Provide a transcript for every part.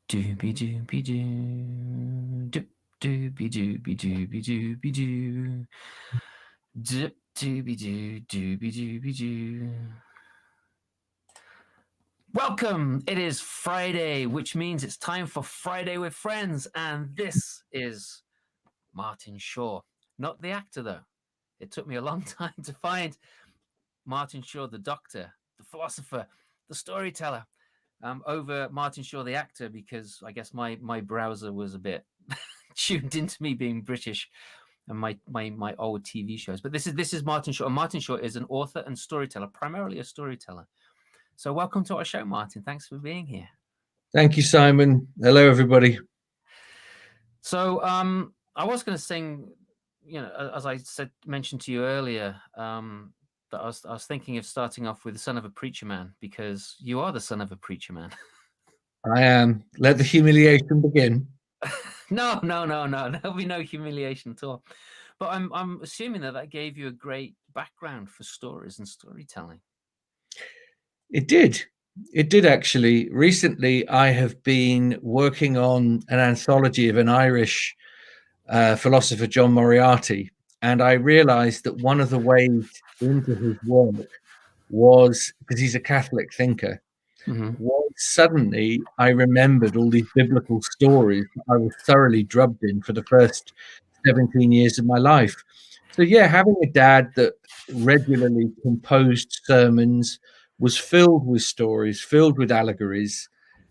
Doobie doobie doo. Doop doobie doobie doobie doobie doo. Dip doobie doo doobie doobie doo. Welcome! It is Friday, which means it's time for Friday with Friends, and this is Martin Shaw. Not the actor, though. It took me a long time to find Martin Shaw, the doctor, the philosopher, the storyteller, over Martin Shaw, the actor, because I guess my browser was a bit tuned into me being British and my old TV shows. But this is Martin Shaw. And Martin Shaw is an author and storyteller, primarily a storyteller. So welcome to our show, Martin. Thanks for being here. Thank you, Simon. Hello, everybody. So I was going to sing, as I mentioned to you earlier, that I was thinking of starting off with the son of a preacher man, because you are the son of a preacher man. I am. Let the humiliation begin. No. There'll be no humiliation at all. But I'm assuming that gave you a great background for stories and storytelling. It did. It did, actually. Recently, I have been working on an anthology of an Irish philosopher, John Moriarty, and I realized that one of the ways into his work was, because he's a Catholic thinker, was suddenly I remembered all these biblical stories that I was thoroughly drubbed in for the first 17 years of my life. So, yeah, having a dad that regularly composed sermons, was filled with stories, filled with allegories,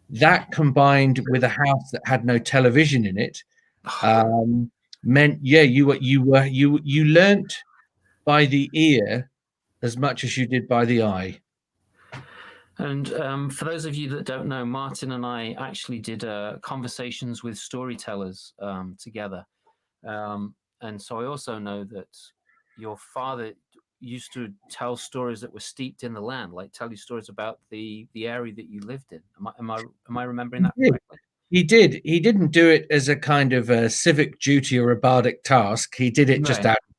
that combined with a house that had no television in it, meant, yeah, you learnt by the ear as much as you did by the eye. And for those of you that don't know, Martin and I actually did conversations with storytellers together. And so I also know that your father used to tell stories that were steeped in the land, like tell you stories about the area that you lived in. Am I remembering that correctly? He did. He didn't do it as a kind of a civic duty or a bardic task. He did it just out of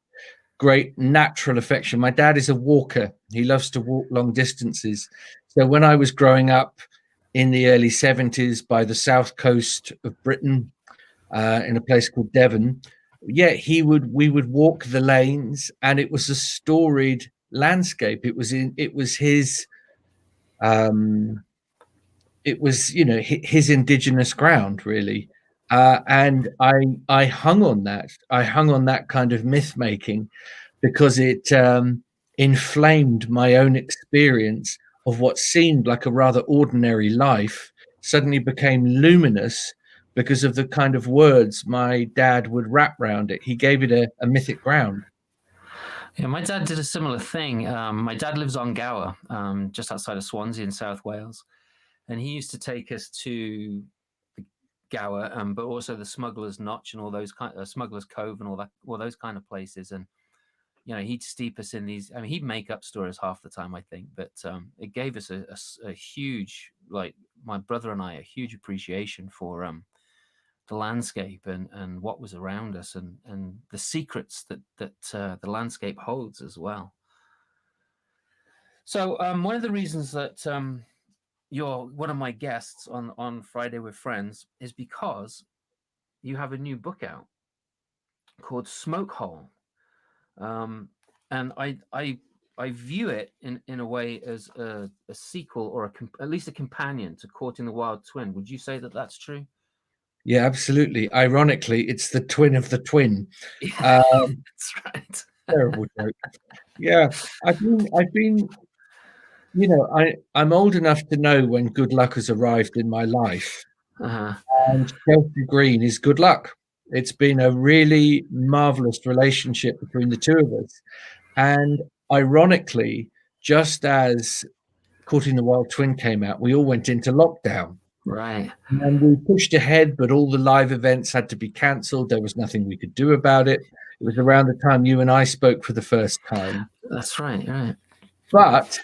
great natural affection. My dad is a walker. He loves to walk long distances. So when I was growing up in the early 70s by the south coast of Britain, in a place called Devon, yeah, we would walk the lanes, and it was a storied landscape. It was his his indigenous ground, really. And I hung on that. I hung on that kind of myth making because it inflamed my own experience of what seemed like a rather ordinary life suddenly became luminous because of the kind of words my dad would wrap around it. He gave it a mythic ground. Yeah, my dad did a similar thing. My dad lives on Gower, just outside of Swansea in South Wales. And he used to take us to the Gower, but also the Smuggler's Notch and all those Smuggler's Cove and all those kind of places. And he'd steep us in these. I mean, he'd make up stories half the time, I think, but it gave us a huge, like my brother and I, a huge appreciation for the landscape and what was around us and the secrets that the landscape holds as well. So one of the reasons that you're one of my guests on Friday with Friends is because you have a new book out called Smoke Hole. And I view it in a way as a sequel or at least a companion to Caught in the Wild Twin. Would you say that that's true? Yeah, absolutely. Ironically, it's the twin of the twin. Yeah, that's right. Terrible joke. Yeah, I've been I'm old enough to know when good luck has arrived in my life. And Chelsea Green is good luck. It's been a really marvelous relationship between the two of us. And ironically, just as Caught in the Wild Twin came out, we all went into lockdown. Right. And we pushed ahead, but all the live events had to be cancelled. There was nothing we could do about it. It was around the time you and I spoke for the first time. That's right. But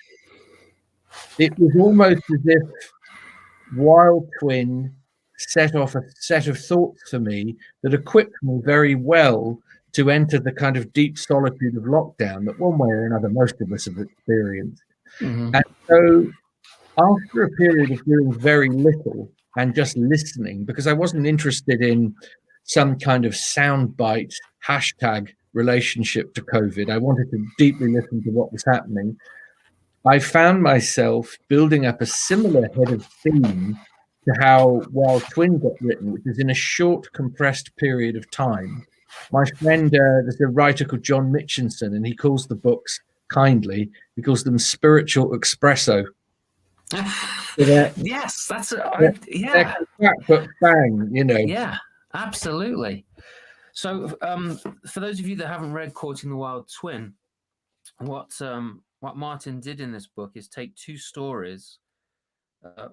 it was almost as if Wild Twin set off a set of thoughts for me that equipped me very well to enter the kind of deep solitude of lockdown that one way or another most of us have experienced. And so after a period of doing very little, and just listening, because I wasn't interested in some kind of soundbite hashtag relationship to COVID. I wanted to deeply listen to what was happening. I found myself building up a similar head of steam to how Wild Twin got written, which is in a short, compressed period of time. My friend, there's a writer called John Mitchinson, and he calls the books kindly, he calls them spiritual espresso. Yes, that's They're compact but bang, you know. Yeah, absolutely. So, for those of you that haven't read Courting the Wild Twin, what Martin did in this book is take two stories,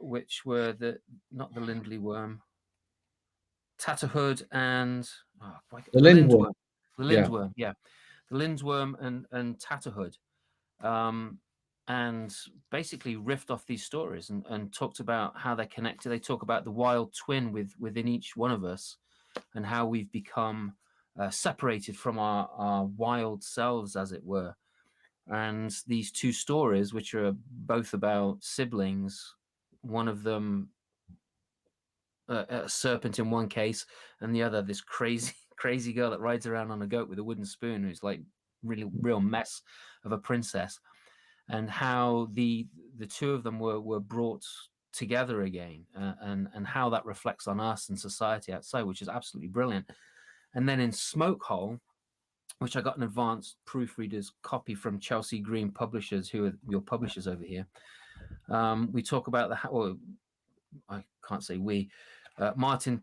which were not the Lindley Worm, Tatterhood, and The Lindworm. The Lindworm, yeah, the Lindworm and Tatterhood, and basically riffed off these stories and talked about how they're connected. They talk about the wild twin within each one of us, and how we've become separated from our wild selves, as it were. And these two stories, which are both about siblings, one of them a serpent in one case, and the other this crazy girl that rides around on a goat with a wooden spoon, who's like real mess of a princess, and how the two of them were brought together again, and how that reflects on us and society outside, which is absolutely brilliant. And then in Smokehole, which I got an advanced proofreader's copy from Chelsea Green Publishers, who are your publishers over here, we talk about I can't say we, Martin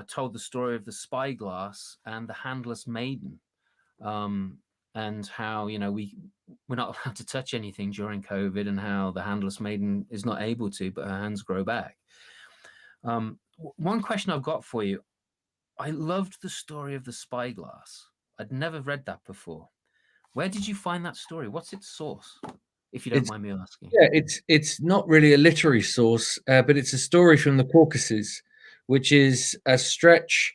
told the story of the spyglass and the handless maiden, and how, you know, we're not allowed to touch anything during COVID, and how the handless maiden is not able to, but her hands grow back. One question I've got for you: I loved the story of the spyglass. I'd never read that before. Where did you find that story? What's its source, if you don't mind me asking? Yeah, it's not really a literary source, but it's a story from the Caucasus, which is a stretch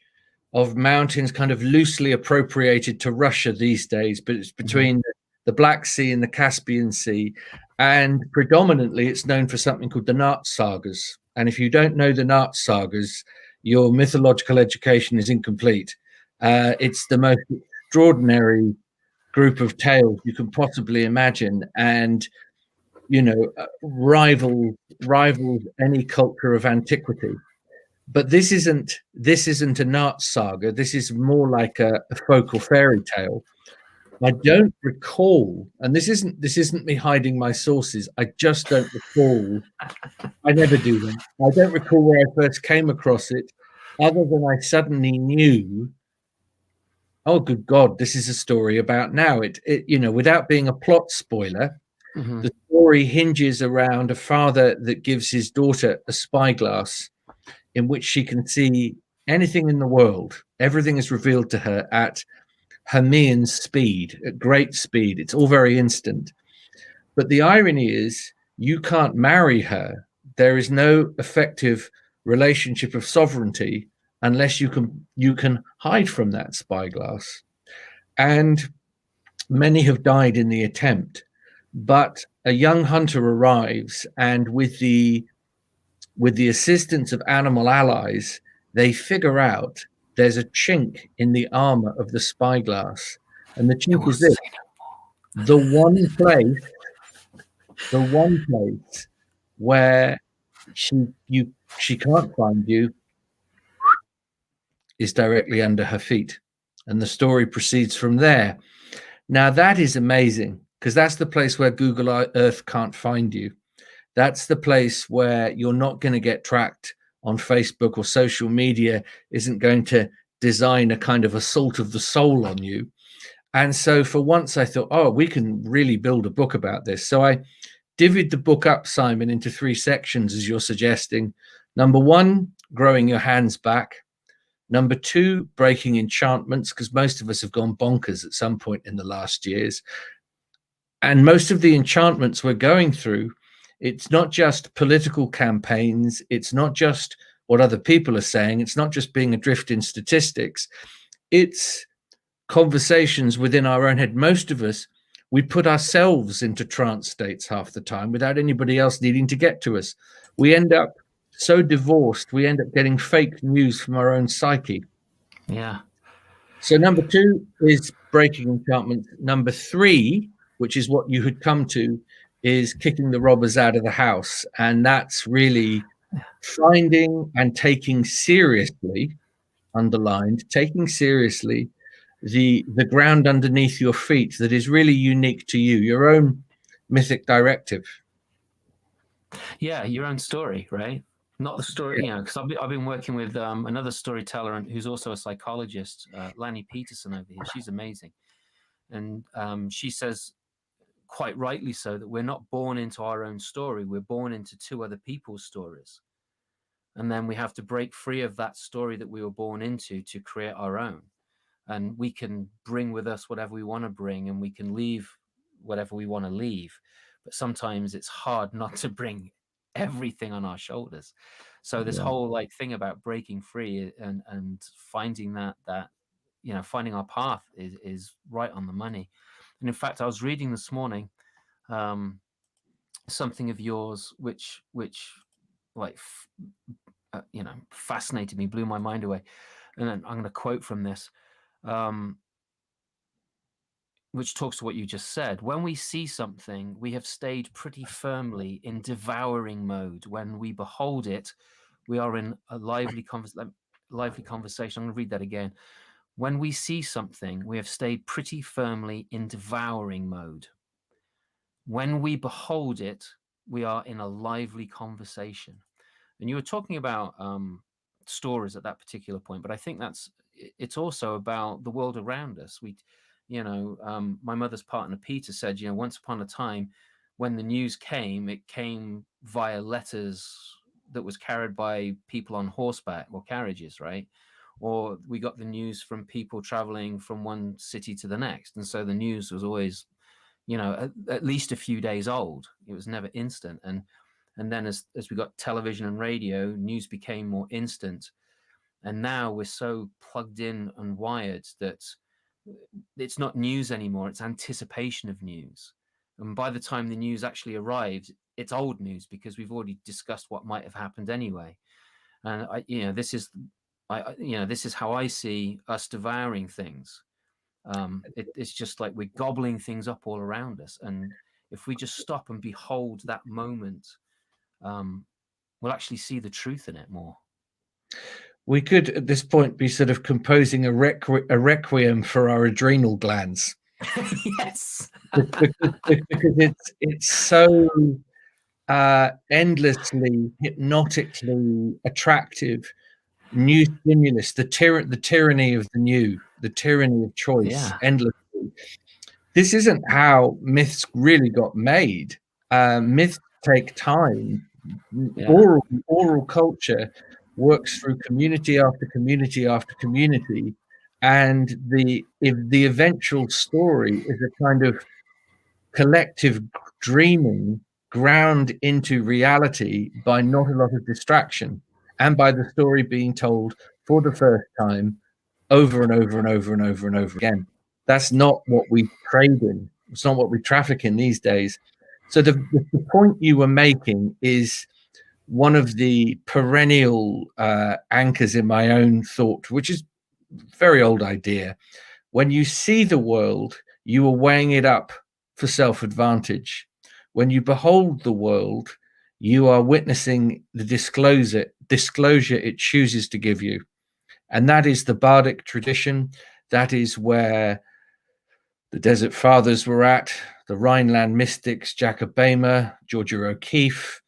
of mountains kind of loosely appropriated to Russia these days, but it's between the Black Sea and the Caspian Sea. And predominantly it's known for something called the Naz Sagas. And if you don't know the Naz Sagas, your mythological education is incomplete. It's the most extraordinary group of tales you can possibly imagine, and you know, rivals any culture of antiquity. But this isn't a Naz saga. This is more like a folk or fairy tale. I don't recall, and this isn't me hiding my sources. I just don't recall. I never do that. I don't recall where I first came across it, other than I suddenly knew, oh, good God, this is a story about now. It you know, without being a plot spoiler, the story hinges around a father that gives his daughter a spyglass in which she can see anything in the world. Everything is revealed to her at Hermean speed, at great speed. It's all very instant. But the irony is, you can't marry her. There is no effective relationship of sovereignty unless you can hide from that spyglass. And many have died in the attempt. But a young hunter arrives, and with the assistance of animal allies, they figure out there's a chink in the armor of the spyglass, and the chink is this: the one place where she can't find you is directly under her feet, and the story proceeds from there. Now that is amazing, because that's the place where Google Earth can't find you. That's the place where you're not going to get tracked on Facebook, or social media isn't going to design a kind of assault of the soul on you. And so for once I thought, oh, we can really build a book about this. So I divvied the book up, Simon, into 3 sections, as you're suggesting. Number 1, growing your hands back. Number 2, breaking enchantments, because most of us have gone bonkers at some point in the last years. And most of the enchantments we're going through, it's not just political campaigns. It's not just what other people are saying. It's not just being adrift in statistics. It's conversations within our own head. Most of us, we put ourselves into trance states half the time without anybody else needing to get to us. We end up so divorced, we end up getting fake news from our own psyche. Yeah. So number 2 is breaking enchantment. Number 3, which is what you had come to, is kicking the robbers out of the house. And that's really finding and taking seriously, underlined, taking seriously the ground underneath your feet that is really unique to you, your own mythic directive. Yeah, your own story, right? Not the story, Yeah. because I've been working with another storyteller who's also a psychologist, Lanny Peterson over here. She's amazing. And she says, quite rightly so, that we're not born into our own story. We're born into two other people's stories. And then we have to break free of that story that we were born into to create our own. And we can bring with us whatever we want to bring, and we can leave whatever we want to leave. But sometimes it's hard not to bring everything on our shoulders. So this whole like thing about breaking free and finding that finding our path is right on the money. And in fact, I was reading this morning something of yours which like fascinated me, blew my mind away. And then I'm going to quote from this, which talks to what you just said. When we see something, we have stayed pretty firmly in devouring mode. When we behold it, we are in a lively conversation. I'm going to read that again. When we see something, we have stayed pretty firmly in devouring mode. When we behold it, we are in a lively conversation. And you were talking about stories at that particular point, but I think it's also about the world around us. My mother's partner Peter said, once upon a time, when the news came, it came via letters that was carried by people on horseback or carriages, right? Or we got the news from people traveling from one city to the next, and so the news was always, at least a few days old. It was never instant. And then as we got television and radio, news became more instant. And now we're so plugged in and wired that it's not news anymore. It's anticipation of news. And by the time the news actually arrives, it's old news because we've already discussed what might have happened anyway. And this is how I see us devouring things. It's just like we're gobbling things up all around us. And if we just stop and behold that moment, we'll actually see the truth in it more. We could, at this point, be sort of composing a requiem for our adrenal glands. Yes. because it's so endlessly, hypnotically attractive. New stimulus, the tyranny of the new, the tyranny of choice, endlessly. This isn't how myths really got made. Myths take time. Oral culture works through community after community after community, and the eventual story is a kind of collective dreaming ground into reality by not a lot of distraction, and by the story being told for the first time over and over and over and over and over again. That's not what we trade in. It's not what we traffic in these days. So the point you were making is one of the perennial anchors in my own thought, which is a very old idea. When you see the world, you are weighing it up for self-advantage. When you behold the world, you are witnessing the disclosure it chooses to give you. And that is the bardic tradition. That is where the Desert Fathers were at, the Rhineland mystics, Jacob Boehmer, Georgia O'Keeffe.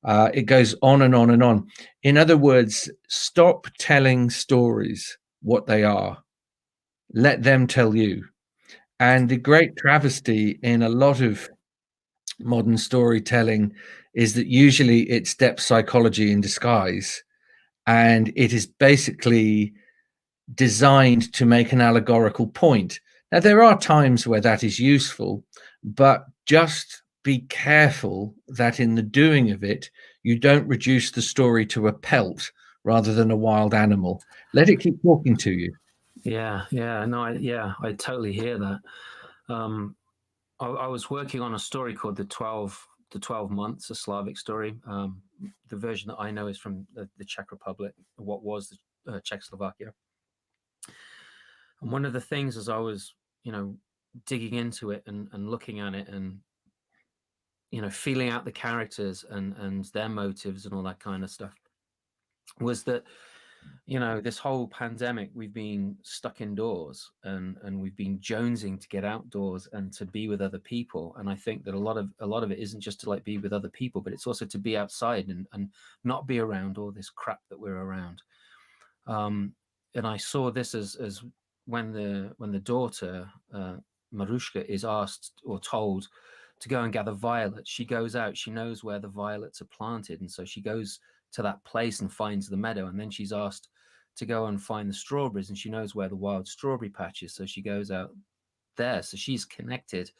It goes on and on and on. In other words, stop telling stories what they are. Let them tell you. And the great travesty in a lot of modern storytelling is that usually it's depth psychology in disguise. And it is basically designed to make an allegorical point. Now, there are times where that is useful, but just be careful that in the doing of it, you don't reduce the story to a pelt rather than a wild animal. Let it keep talking to you. I totally hear that. I was working on a story called The 12 the 12 Months, a Slavic story. The version that I know is from the Czech Republic, what was the Czechoslovakia. And one of the things as I was, digging into it and looking at it and, feeling out the characters and their motives and all that kind of stuff, was that, this whole pandemic, we've been stuck indoors and we've been jonesing to get outdoors and to be with other people. And I think that a lot of it isn't just to like be with other people, but it's also to be outside and not be around all this crap that we're around. And I saw this as when the daughter Marushka is asked or told to go and gather violets. She goes out. She knows where the violets are planted, and so she goes to that place and finds the meadow. And then she's asked to go and find the strawberries, and she knows where the wild strawberry patch is, so she goes out there. So she's connected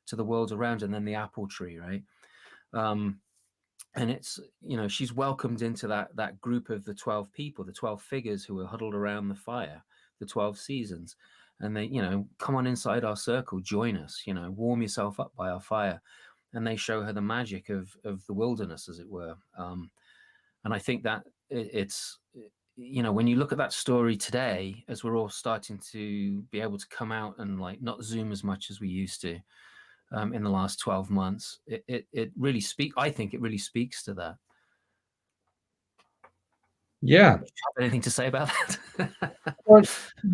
to the world around, and then the apple tree, right? And it's, she's welcomed into that group of the 12 people, the 12 figures who are huddled around the fire, the 12 seasons. And they, come on inside our circle, join us, warm yourself up by our fire. And they show her the magic of the wilderness, as it were. And I think that it's, when you look at that story today, as we're all starting to be able to come out and like not Zoom as much as we used to in the last 12 months, it really I think it really speaks to that. Yeah. Do you have anything to say about that? Well,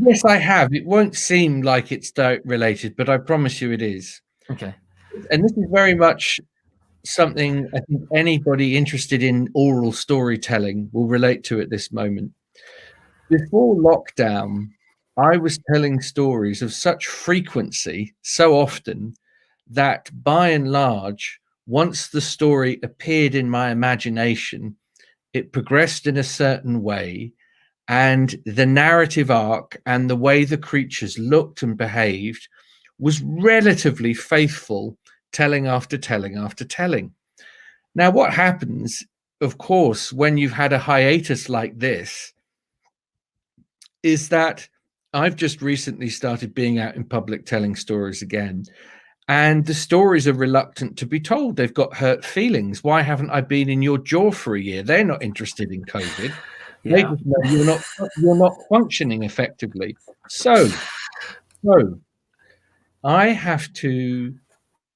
yes, I have. It won't seem like it's related, but I promise you it is. Okay. And this is very much something I think anybody interested in oral storytelling will relate to at this moment. Before lockdown, I was telling stories of such frequency, so often, that by and large, once the story appeared in my imagination, it progressed in a certain way, and the narrative arc and the way the creatures looked and behaved was relatively faithful, telling after telling after telling. Now, what happens, of course, when you've had a hiatus like this, is that I've just recently started being out in public telling stories again. And the stories are reluctant to be told. They've got hurt feelings. Why haven't I been in your jaw for a year? They're not interested in COVID. Yeah. They just know you're not functioning effectively. So I have to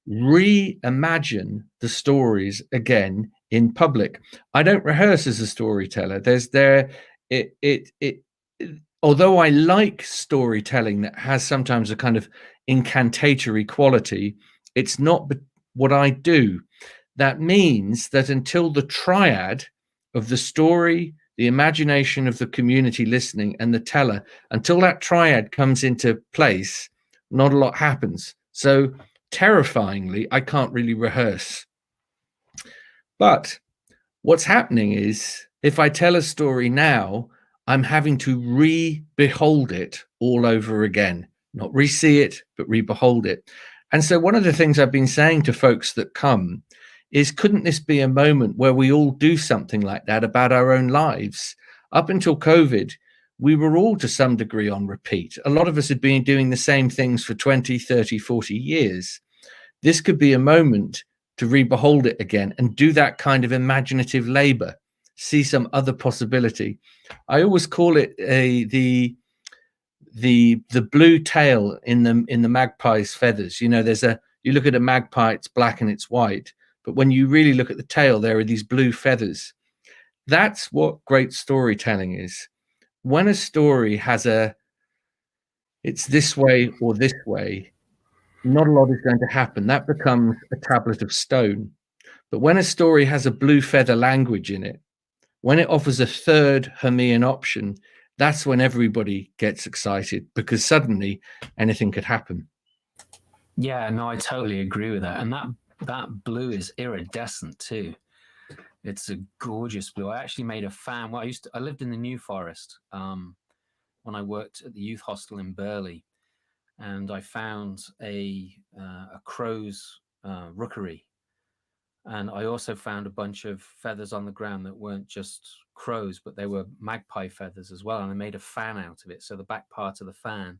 reimagine the stories again in public. I don't rehearse as a storyteller. Although I like storytelling that has sometimes a kind of incantatory quality, it's not what I do. That means that until the triad of the story, the imagination of the community listening, and the teller, until that triad comes into place, not a lot happens. So terrifyingly, I can't really rehearse. But what's happening is if I tell a story now, I'm having to re-behold it all over again, not re-see it, but re-behold it. And so one of the things I've been saying to folks that come is, couldn't this be a moment where we all do something like that about our own lives? Up until COVID, we were all to some degree on repeat. A lot of us had been doing the same things for 20, 30, 40 years. This could be a moment to re-behold it again and do that kind of imaginative labor, see some other possibility. I always call it the blue tail in the magpie's feathers. You look at a magpie, it's black and it's white, but when you really look at the tail, there are these blue feathers. That's what great storytelling is. When a story has it's this way or this way, not a lot is going to happen. That becomes a tablet of stone. But when a story has a blue feather language in it, when it offers a third Hermean option, that's when everybody gets excited, because suddenly anything could happen. Yeah, no, I totally agree with that. And that blue is iridescent too. It's a gorgeous blue. I actually made a fan. Well, I lived in the New Forest when I worked at the youth hostel in Burley, and I found a crow's rookery. And I also found a bunch of feathers on the ground that weren't just crows, but they were magpie feathers as well. And I made a fan out of it. So the back part of the fan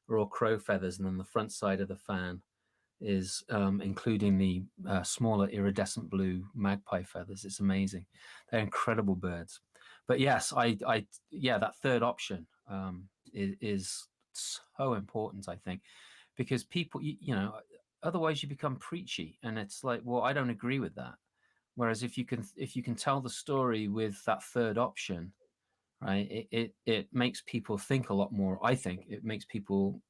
are all crow feathers, and then the front side of the fan is including the smaller iridescent blue magpie feathers. It's amazing. They're incredible birds. But yes, yeah, that third option is so important, I think, because people, otherwise you become preachy, and it's like, well, I don't agree with that. Whereas if you can tell the story with that third option, right, it makes people think a lot more. I think it makes people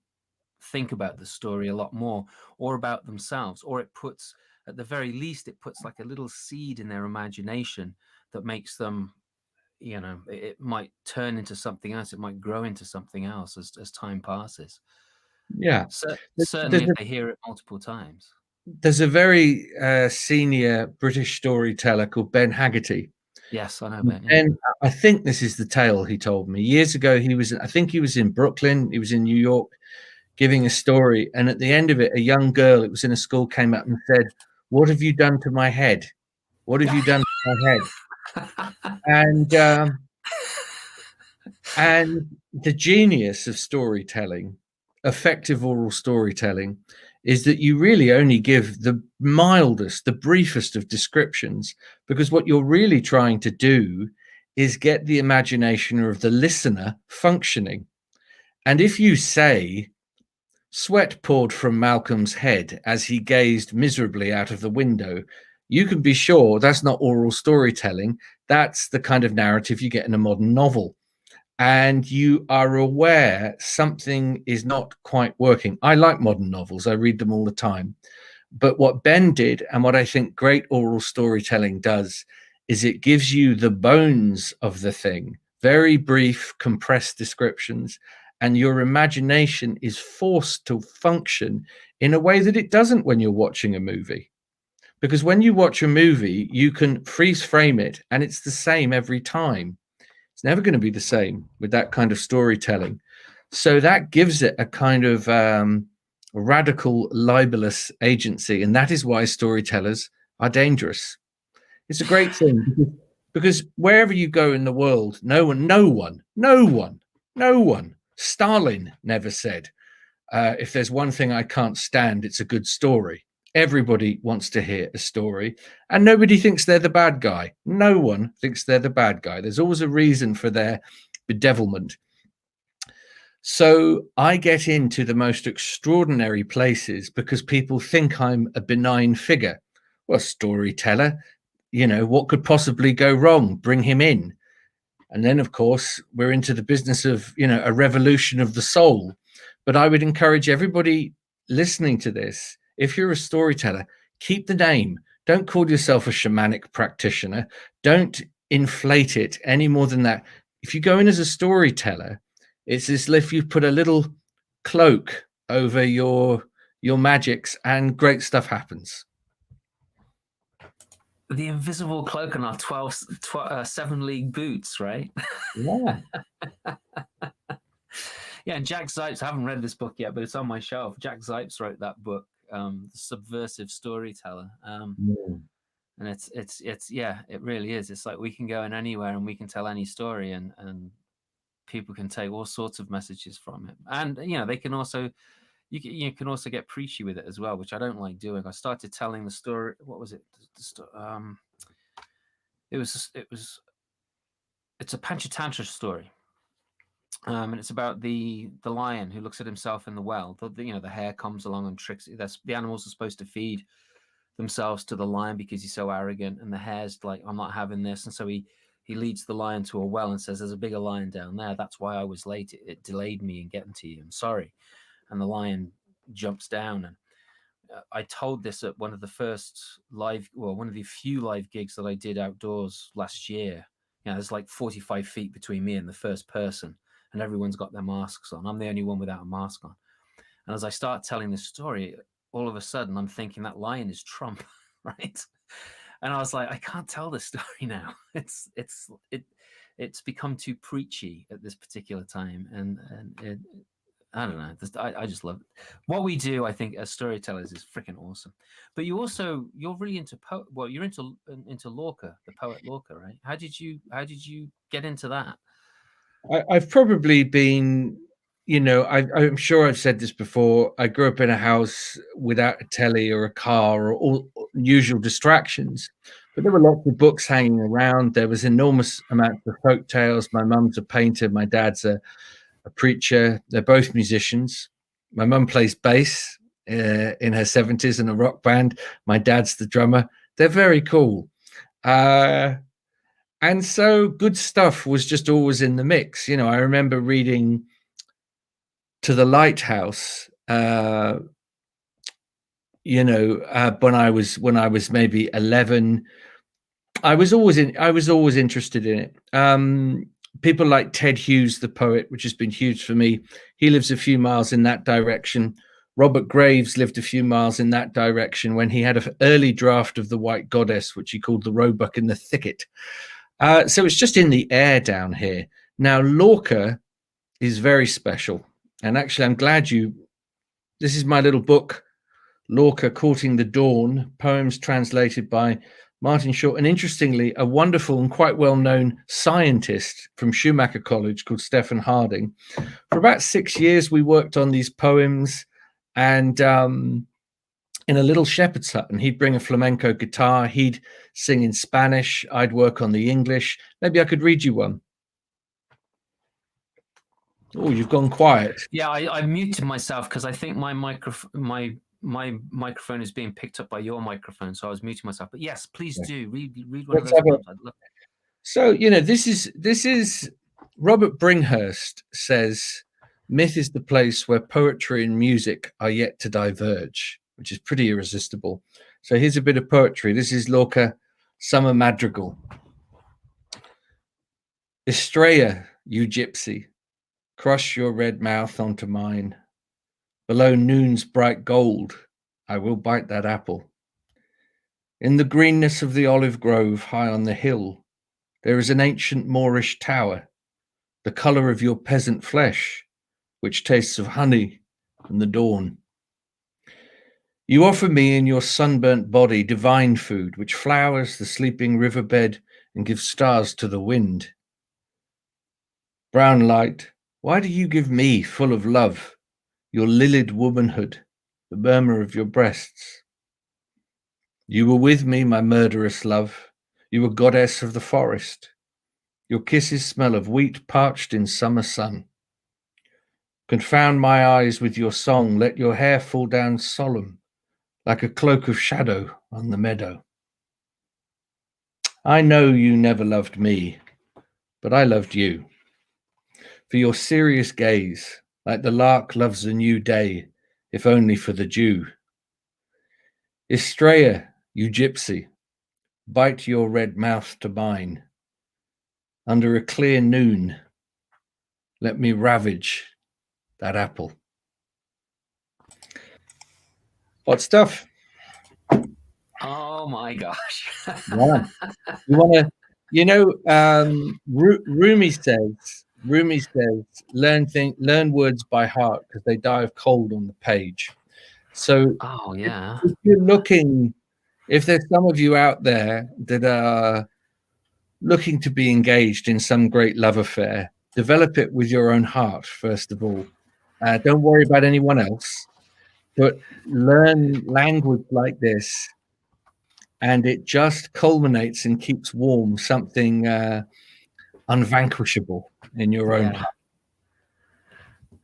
think about the story a lot more, or about themselves, or it puts, at the very least, it puts like a little seed in their imagination that makes them, it might turn into something else, it might grow into something else as time passes. Yeah. So There's certainly if a, they hear it multiple times. there's a very senior British storyteller called Ben Haggerty. Yes, I know, Ben. Yeah. Ben, I think this is the tale he told me years ago. I think he was in Brooklyn, he was in New York, giving a story, and at the end of it, a young girl, it was in a school, came up and said, "What have you done to my head? What have you done to my head?" And and the genius of storytelling, effective oral storytelling, is that you really only give the mildest, the briefest of descriptions, because what you're really trying to do is get the imagination of the listener functioning. And if you say, "Sweat poured from Malcolm's head as he gazed miserably out of the window," you can be sure that's not oral storytelling. That's the kind of narrative you get in a modern novel. And you are aware something is not quite working. I like modern novels, I read them all the time. But what Ben did, and what I think great oral storytelling does, is it gives you the bones of the thing, very brief, compressed descriptions, and your imagination is forced to function in a way that it doesn't when you're watching a movie. Because when you watch a movie, you can freeze frame it, and it's the same every time. It's never going to be the same with that kind of storytelling. So that gives it a kind of radical libelous agency, and that is why storytellers are dangerous. It's a great thing because wherever you go in the world, no one. Stalin never said, "If there's one thing I can't stand, it's a good story." Everybody wants to hear a story, and nobody thinks they're the bad guy. No one thinks they're the bad guy. There's always a reason for their bedevilment. So I get into the most extraordinary places because people think I'm a benign figure. Well, storyteller, what could possibly go wrong? Bring him in. And then, of course, we're into the business of, a revolution of the soul. But I would encourage everybody listening to this, if you're a storyteller, keep the name. Don't call yourself a shamanic practitioner. Don't inflate it any more than that. If you go in as a storyteller, it's as if you put a little cloak over your magics and great stuff happens. The invisible cloak on our 7 league boots, right? Yeah. Yeah, and Jack Zipes, I haven't read this book yet, but it's on my shelf. Jack Zipes wrote that book, The Subversive Storyteller. And it's yeah, it really is. It's like we can go in anywhere and we can tell any story, and people can take all sorts of messages from it. And they can also, you can also get preachy with it as well, which I don't like doing. I started telling the story. What was it? It's a Panchatantra story. And it's about the lion who looks at himself in the well. The hare comes along and tricks it. The animals are supposed to feed themselves to the lion because he's so arrogant, and the hare's like, "I'm not having this," and so he leads the lion to a well and says, "There's a bigger lion down there. That's why I was late. It delayed me in getting to you. I'm sorry." And the lion jumps down. And I told this at one of the few live gigs that I did outdoors last year. There's like 45 feet between me and the first person, and everyone's got their masks on. I'm the only one without a mask on. And as I start telling this story, all of a sudden I'm thinking that lion is Trump, right? And I was like, I can't tell this story now. It's become too preachy at this particular time, and I don't know. I just love it. What we do, I think, as storytellers is freaking awesome. But you're really into you're into Lorca, the poet Lorca, right? How did you get into that? I've probably been, I'm sure I've said this before. I grew up in a house without a telly or a car or all usual distractions, but there were lots of books hanging around. There was enormous amounts of folk tales. My mum's a painter. My dad's a preacher. They're both musicians. My mum plays bass in her 70s in a rock band. My dad's the drummer. They're very cool. And so good stuff was just always in the mix. I remember reading To the Lighthouse, when I was maybe 11. I was always interested in it. People like Ted Hughes, the poet, which has been huge for me. He lives a few miles in that direction. Robert Graves lived a few miles in that direction when he had an early draft of The White Goddess, which he called The Roebuck in the Thicket. So it's just in the air down here. Now, Lorca is very special. And actually, I'm glad this is my little book, Lorca, Courting the Dawn, poems translated by Martin Short. And interestingly, a wonderful and quite well-known scientist from Schumacher College called Stephen Harding. For about 6 years, we worked on these poems, and in a little shepherd's hut, and he'd bring a flamenco guitar, he'd sing in Spanish, I'd work on the English. Maybe I could read you one. Oh, you've gone quiet. Yeah, I muted myself because I think my microphone is being picked up by your microphone, so I was muting myself. But yes, please do read one of those poems. I'd love. So this is Robert Bringhurst says, myth is the place where poetry and music are yet to diverge, which is pretty irresistible. So here's a bit of poetry. This is Lorca, Summer Madrigal. Estrella, you gypsy, crush your red mouth onto mine. Below noon's bright gold, I will bite that apple. In the greenness of the olive grove high on the hill, there is an ancient Moorish tower, the colour of your peasant flesh, which tastes of honey and the dawn. You offer me in your sunburnt body divine food, which flowers the sleeping riverbed and gives stars to the wind. Brown light, why do you give me, full of love, your lilied womanhood, the murmur of your breasts? You were with me, my murderous love. You were goddess of the forest. Your kisses smell of wheat parched in summer sun. Confound my eyes with your song. Let your hair fall down solemn, like a cloak of shadow on the meadow. I know you never loved me, but I loved you. For your serious gaze, like the lark loves a new day, if only for the dew. Estrella, you gypsy, bite your red mouth to mine. Under a clear noon, let me ravage that apple. Hot stuff. Oh my gosh. Yeah. You want to, Rumi says, learn words by heart because they die of cold on the page. So oh yeah. if you're looking, if there's some of you out there that are looking to be engaged in some great love affair, develop it with your own heart, first of all. Don't worry about anyone else, but learn language like this, and it just culminates and keeps warm something unvanquishable in your own heart.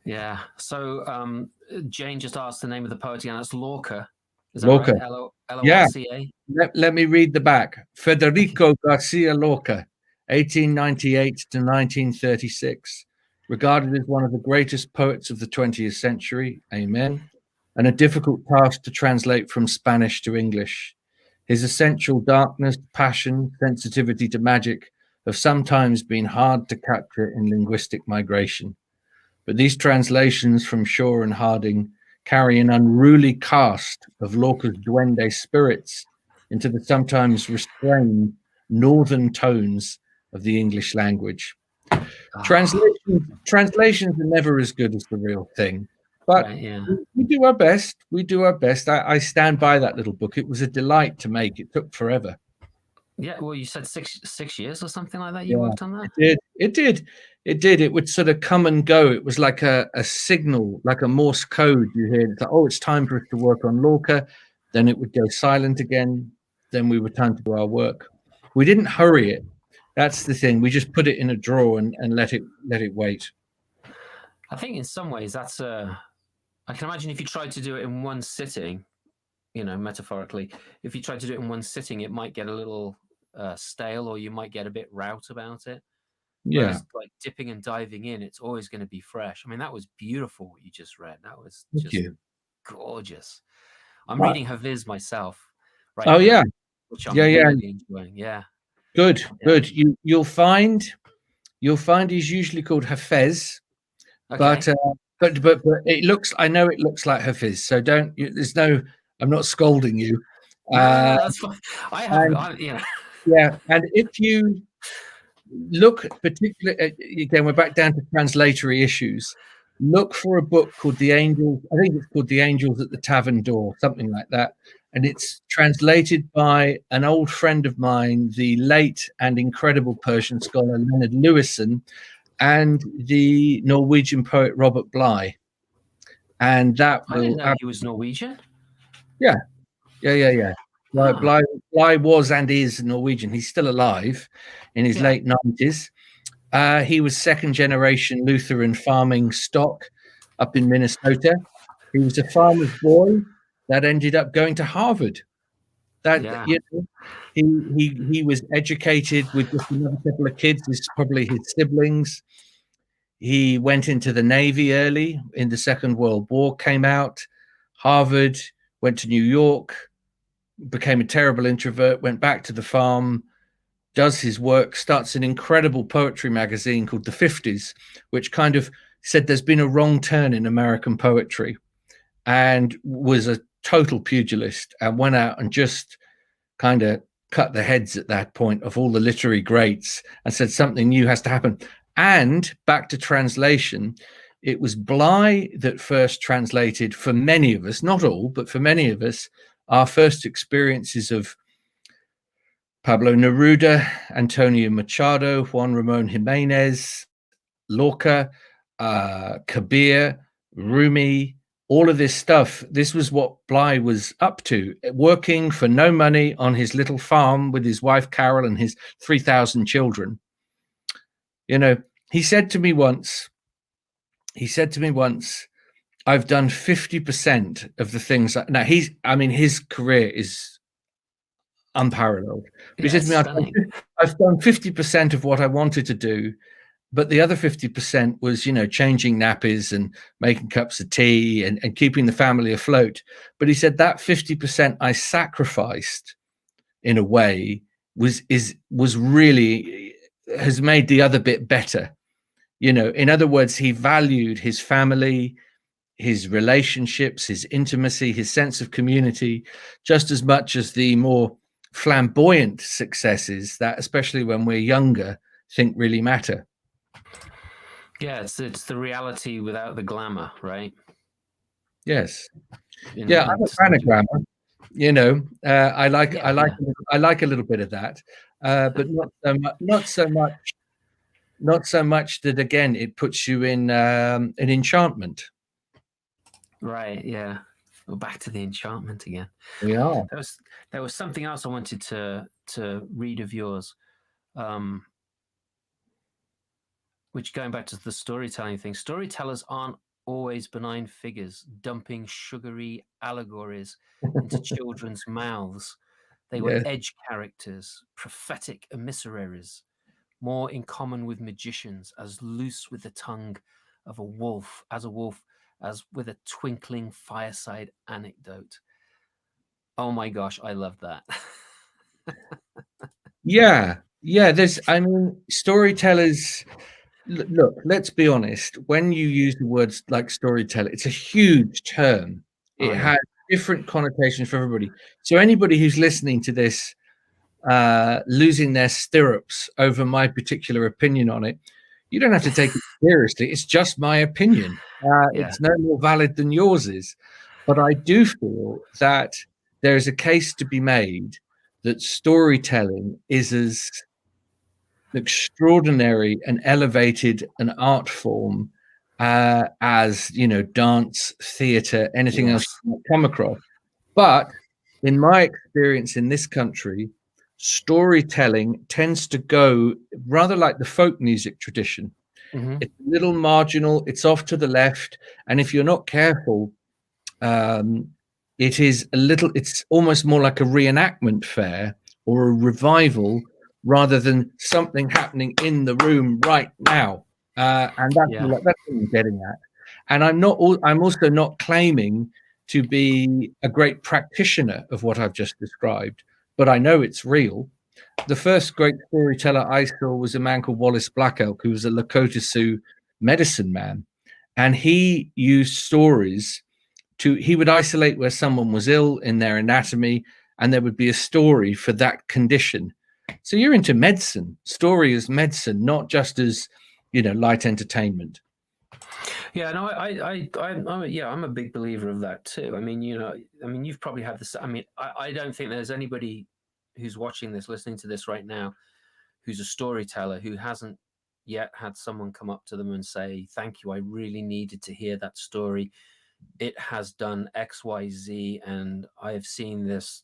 Yeah. So Jane just asked the name of the poet again. That's Lorca. Is that Lorca. Right? L-O-R-C-A? Let me read the back. Federico Garcia Lorca, 1898 to 1936. Regarded as one of the greatest poets of the 20th century. Amen. And a difficult task to translate from Spanish to English. His essential darkness, passion, sensitivity to magic have sometimes been hard to capture in linguistic migration. But these translations from Shaw and Harding carry an unruly cast of Lorca's duende spirits into the sometimes restrained northern tones of the English language. Translations are never as good as the real thing, but we do our best. We do our best. I stand by that little book. It was a delight to make. It took forever. Yeah, well, you said six years or something like that. You worked on that. It did. It did. It would sort of come and go. It was like a signal, like a Morse code. You hear, it's like, oh, it's time for us to work on Lorca. Then it would go silent again. Then we would time to do our work. We didn't hurry it. That's the thing. We just put it in a drawer and let it wait. I think in some ways that's I can imagine if you tried to do it in one sitting, metaphorically, if you tried to do it in one sitting, it might get a little stale, or you might get a bit route about it. Yeah. Whereas like dipping and diving in, it's always going to be fresh. I mean, that was beautiful what you just read. That was Thank just you. gorgeous. I'm reading Hughes myself right Oh, now, yeah. which I'm Yeah. really enjoying. Yeah. Good. Yeah. Good. You'll find he's usually called Hafez, Okay. but it looks. I know it looks like Hafiz. So don't. There's no. I'm not scolding you. No, that's fine. Yeah, and if you look particularly again, we're back down to translatory issues. Look for a book called The Angels. I think it's called The Angels at the Tavern Door, something like that. And it's translated by an old friend of mine, the late and incredible Persian scholar Leonard Lewison, and the Norwegian poet Robert Bly. And that I didn't will, know he was Norwegian. yeah. Ah. Bly was and is Norwegian. He's still alive in his late 90s. He was second generation Lutheran farming stock up in Minnesota. He was a farmer's boy that ended up going to Harvard. He was educated with just another couple of kids. This is probably his siblings. He went into the Navy early in the Second World War, came out, Harvard, went to New York, became a terrible introvert, went back to the farm, does his work, starts an incredible poetry magazine called The 50s, which kind of said there's been a wrong turn in American poetry, and was a total pugilist, and went out and just kind of cut the heads at that point of all the literary greats and said something new has to happen. And back to translation, it was Bly that first translated, for many of us, not all, but for many of us, our first experiences of Pablo Neruda, Antonio Machado, Juan Ramon Jimenez, Lorca, Kabir, Rumi, all of this stuff. This was what Bly was up to, working for no money on his little farm with his wife Carol and his 3,000 children. He said to me once, I've done 50% of the things. Now his career is unparalleled. He said to me, I've done 50% of what I wanted to do, but the other 50% was, changing nappies and making cups of tea and keeping the family afloat. But he said that 50% I sacrificed in a way was really has made the other bit better. In other words, he valued his family, his relationships, his intimacy, his sense of community, just as much as the more flamboyant successes that, especially when we're younger, think really matter. Yeah, it's the reality without the glamour, right? Yes. I'm a fan of glamour. I like a little bit of that, but not so much that, again, it puts you in an enchantment. Right. Yeah. We're back to the enchantment again. We are. There was something else I wanted to read of yours, which, going back to the storytelling thing, storytellers aren't always benign figures dumping sugary allegories into children's mouths. They were edge characters, prophetic emissaries, more in common with magicians, as loose with the tongue of a wolf, as with a twinkling fireside anecdote. Oh my gosh, I love that. Yeah. Storytellers, look, let's be honest. When you use the words like storyteller, it's a huge term. It has different connotations for everybody. So anybody who's listening to this, losing their stirrups over my particular opinion on it, you don't have to take it seriously. It's just my opinion. It's no more valid than yours is. But I do feel that there is a case to be made that storytelling is as extraordinary and elevated an art form as, you know, dance, theatre, anything else Yes. you might come across. But in my experience in this country, storytelling tends to go rather like the folk music tradition. Mm-hmm. It's a little marginal, it's off to the left, and if you're not careful, it's almost more like a reenactment fair or a revival rather than something happening in the room right now. And Yeah. that's what I'm getting at. And I'm also not claiming to be a great practitioner of what I've just described, but I know it's real. The first great storyteller I saw was a man called Wallace Black Elk, who was a Lakota Sioux medicine man. And he used stories he would isolate where someone was ill in their anatomy, and there would be a story for that condition. So you're into medicine. Story as medicine, not just as, you know, light entertainment. Yeah, no, I'm a big believer of that too. I mean, you know, I mean, you've probably had this. I mean, I don't think there's anybody who's watching this, listening to this right now, who's a storyteller who hasn't yet had someone come up to them and say, "Thank you, I really needed to hear that story. It has done X, Y, Z, and I have seen this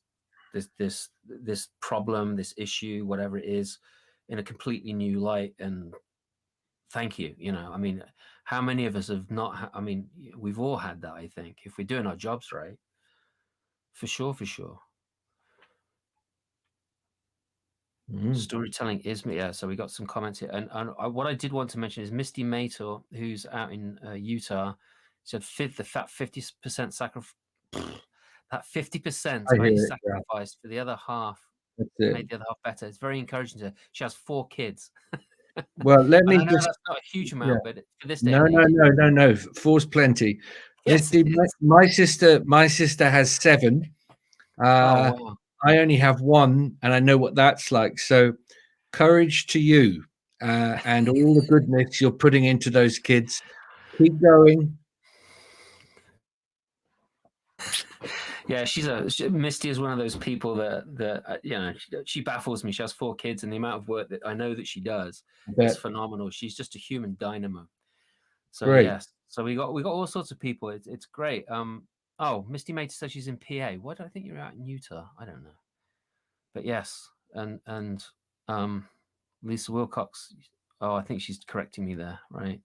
problem, this issue, whatever it is, in a completely new light." And thank you. You know, I mean, how many of us have not? I mean, we've all had that. I think if we're doing our jobs right, for sure, for sure. Storytelling is me. Yeah. So we got some comments here, and what I did want to mention is Misty Mator, who's out in Utah, said that 50% sacrifice. That 50% I I hear it. Yeah, sacrificed for the other half that's it. made the other half better. It's very encouraging to her. She has 4 kids. Well, let And me I know just, that's not a huge yeah. amount, but for this day No, and no, age, no, no, no. Four's plenty. yes, Misty, it is. my sister has 7. Oh, Uh, wow. I only have 1, and I know what that's like. So, courage to you, and all the goodness you're putting into those kids. Keep going. Yeah, Misty is one of those people that you know, she baffles me. She has 4 kids, and the amount of work that I know that she does is But phenomenal. She's just a human dynamo. So great. yes, so we got all sorts of people. It's great. Oh, Misty Mate says she's in PA. Why do I think you're out in Utah? I don't know, but yes, and Lisa Wilcox. Oh, I think she's correcting me there, right?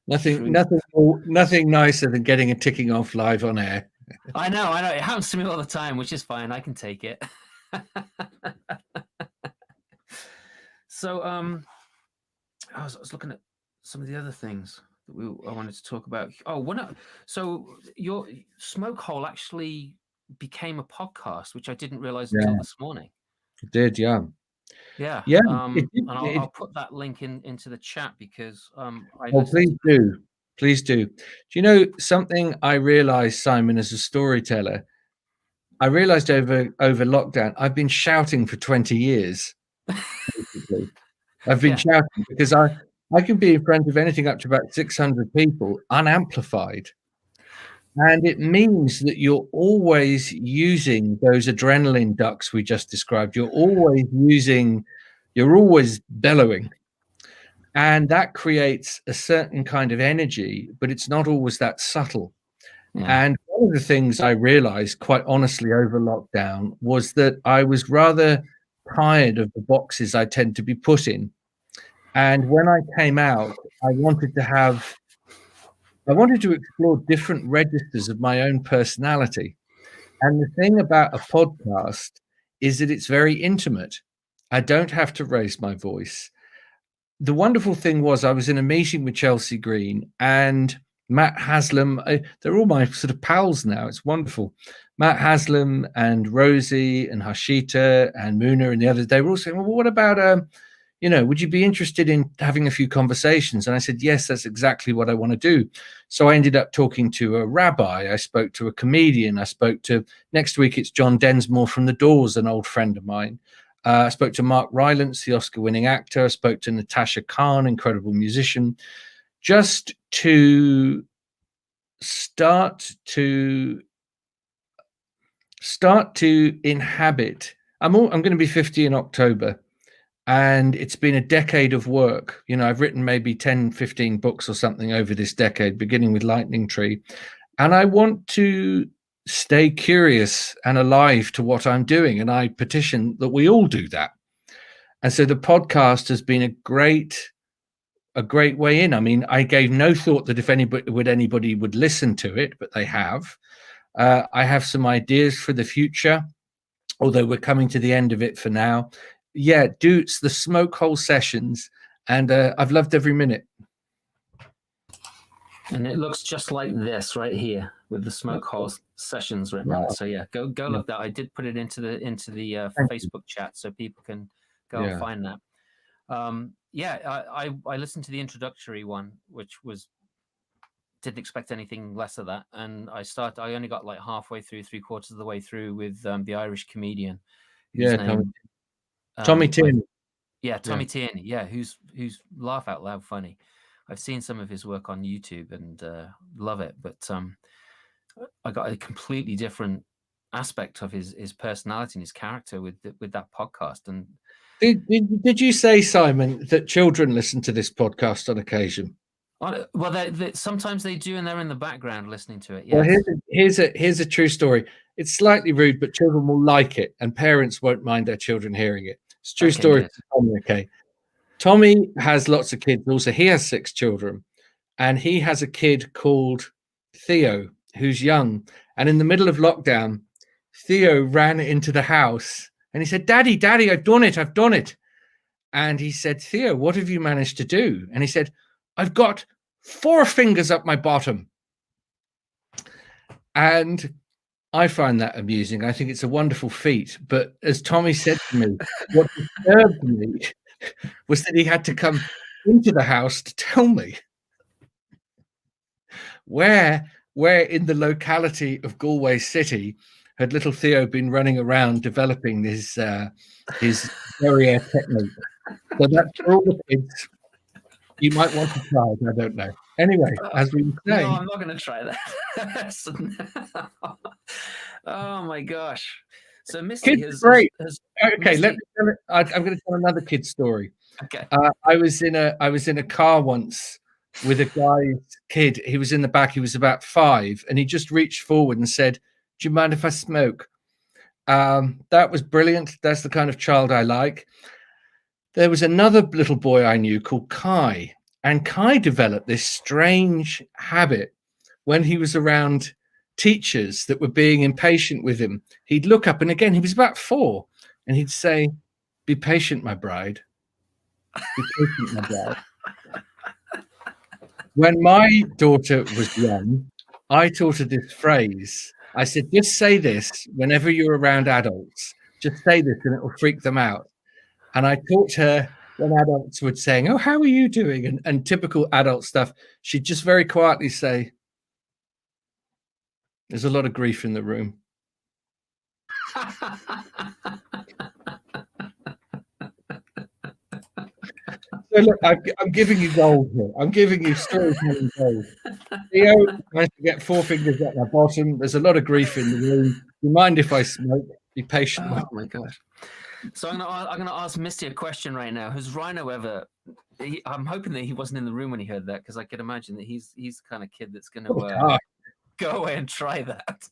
Truth. Nothing nicer than getting a ticking off live on air. I know. It happens to me all the time, which is fine. I can take it. So, I was looking at some of the other things that I wanted to talk about. Oh, so your Smoke Hole actually became a podcast, which I didn't realize until Yeah, this morning. it did. Yeah, Yeah. yeah. And I'll put that link into the chat because I Oh, listened please to. do. Please do. Do you know something I realized, Simon, as a storyteller? I realized over lockdown, I've been shouting for 20 years. Basically. I've been Yeah. shouting because I can be in front of anything up to about 600 people unamplified. And it means that you're always using those adrenaline ducts we just described. You're always bellowing. And that creates a certain kind of energy, but it's not always that subtle. Yeah. And one of the things I realized quite honestly over lockdown was that I was rather tired of the boxes I tend to be put in. And when I came out, I wanted to explore different registers of my own personality. And the thing about a podcast is that it's very intimate. I don't have to raise my voice. The wonderful thing was I was in a meeting with Chelsea Green and Matt Haslam. They're all my sort of pals now. It's wonderful. Matt Haslam and Rosie and Hashita and Muna and the others, they were all saying, well, what about would you be interested in having a few conversations? And I said, yes, that's exactly what I want to do. So I ended up talking to a rabbi. I spoke to a comedian. Next week, it's John Densmore from The Doors, an old friend of mine. I spoke to Mark Rylance, the Oscar-winning actor. I spoke to Natasha Khan, incredible musician, just to start to inhabit. I'm going to be 50 in October. and it's been a decade of work. You know, I've written maybe 10, 15 books or something over this decade, beginning with Lightning Tree. And I want to stay curious and alive to what I'm doing. And I petition that we all do that. And so the podcast has been a great way in. I mean, I gave no thought that if anybody would listen to it, but they have. I have some ideas for the future, although we're coming to the end of it for now. Yeah, it's the Smoke Hole Sessions, and I've loved every minute. And it looks just like this right here with the Smoke Hole Sessions written on it. So yeah, go look that. I did put it into the Facebook chat so people can go and find that. I listened to the introductory one, which didn't expect anything less of that, and I only got like halfway through, 3/4 of the way through with the Irish comedian. Tommy Tierney. Tommy Tierney. Yeah, who's laugh out loud funny. I've seen some of his work on YouTube and love it, but I got a completely different aspect of his personality and his character with that podcast. And did you say, Simon, that children listen to this podcast on occasion? Well, sometimes they do, and they're in the background listening to it. Yes. Well, here's a true story. It's slightly rude, but children will like it, and parents won't mind their children hearing it. It's a true story. Okay. Tommy has lots of kids. Also, he has 6 children, and he has a kid called Theo, who's young. And in the middle of lockdown, Theo ran into the house and he said, Daddy, I've done it. And he said, Theo, what have you managed to do? And he said, I've got 4 fingers up my bottom. And I find that amusing. I think it's a wonderful feat. But as Tommy said to me, what disturbed me was that he had to come into the house to tell me where in the locality of Galway City had little Theo been running around developing his derriere technique. So that's for all the kids. You might want to try it. I don't know. Anyway, as we say, no, I'm not going to try that. Oh my gosh! So Misty has great. Okay, Misty, I'm going to tell another kid's story. Okay. I was in a car once with a guy's kid. He was in the back. He was about 5, and he just reached forward and said, "Do you mind if I smoke?" That was brilliant. That's the kind of child I like. There was another little boy I knew called Kai, and Kai developed this strange habit when he was around teachers that were being impatient with him. He'd look up, and again, he was about 4, and he'd say, "Be patient, my bride. Be patient, my bride." When my daughter was young, I taught her this phrase. I said, just say this whenever you're around adults. Just say this and it will freak them out. And I taught her when adults would saying, "Oh, how are you doing?" And typical adult stuff, she'd just very quietly say, "There's a lot of grief in the room." So look, I'm giving you gold here. I'm giving you storytelling gold. Theo managed to get 4 fingers at my bottom. There's a lot of grief in the room. Do you mind if I smoke? Be patient. Oh my gosh. So I'm gonna ask Misty a question right now. Has Rhino ever? I'm hoping that he wasn't in the room when he heard that, because I can imagine that he's the kind of kid that's gonna go away and try that.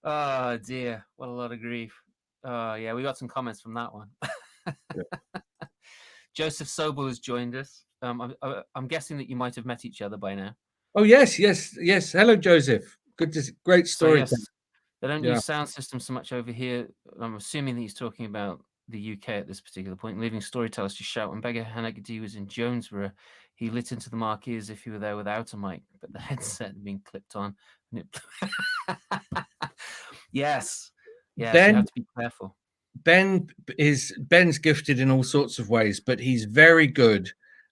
Oh dear, what a lot of grief. Yeah, we got some comments from that one. Joseph Sobel has joined us. I'm guessing that you might have met each other by now. Oh yes. Hello, Joseph. Great story. So, yes, they don't use sound systems so much over here. I'm assuming that he's talking about the UK at this particular point, leaving storytellers to shout. When Beggar Hanagadi was in Jonesborough, he lit into the marquee as if he were there without a mic, but the headset had been clipped on. And yes, you have to be careful. Ben's gifted in all sorts of ways, but he's very good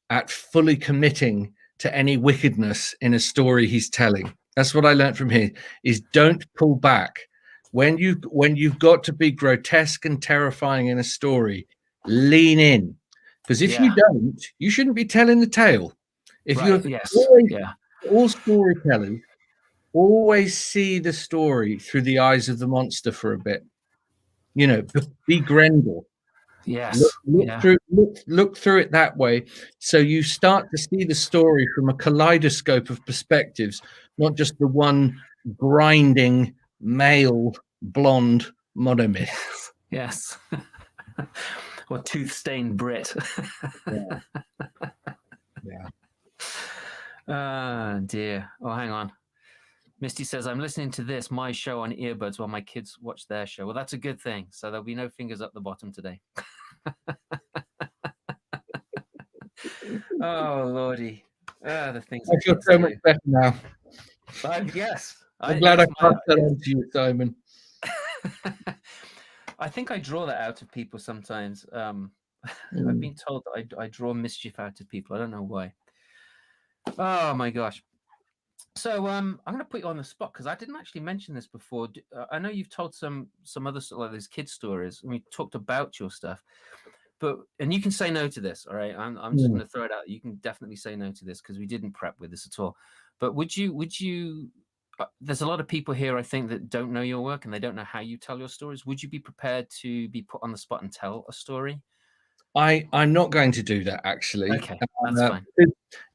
at fully committing to any wickedness in a story he's telling. That's what I learned from him, is don't pull back. When you've got to be grotesque and terrifying in a story, lean in. Because if you don't, you shouldn't be telling the tale. If all storytellers always see the story through the eyes of the monster for a bit. You know, be Grendel. Yes. Yeah. Look through it that way, so you start to see the story from a kaleidoscope of perspectives, not just the one grinding male blonde monomyth. Yes. Or tooth-stained Brit. Yeah. Ah, dear. Oh, hang on. Misty says, I'm listening to my show on earbuds while my kids watch their show. Well, that's a good thing. So there'll be no fingers up the bottom today. Oh, Lordy. The things I that feel kids so do. much better now. Yes. I'm glad I passed that on to you, Simon. I think I draw that out of people sometimes. I've been told that I draw mischief out of people. I don't know why. Oh, my gosh. So I'm going to put you on the spot because I didn't actually mention this before. I know you've told some other like these kid stories, and we talked about your stuff. And you can say no to this, all right? I'm just going to throw it out. You can definitely say no to this because we didn't prep with this at all. But would you? There's a lot of people here, I think, that don't know your work and they don't know how you tell your stories. Would you be prepared to be put on the spot and tell a story? I'm not going to do that, actually. Okay, that's fine.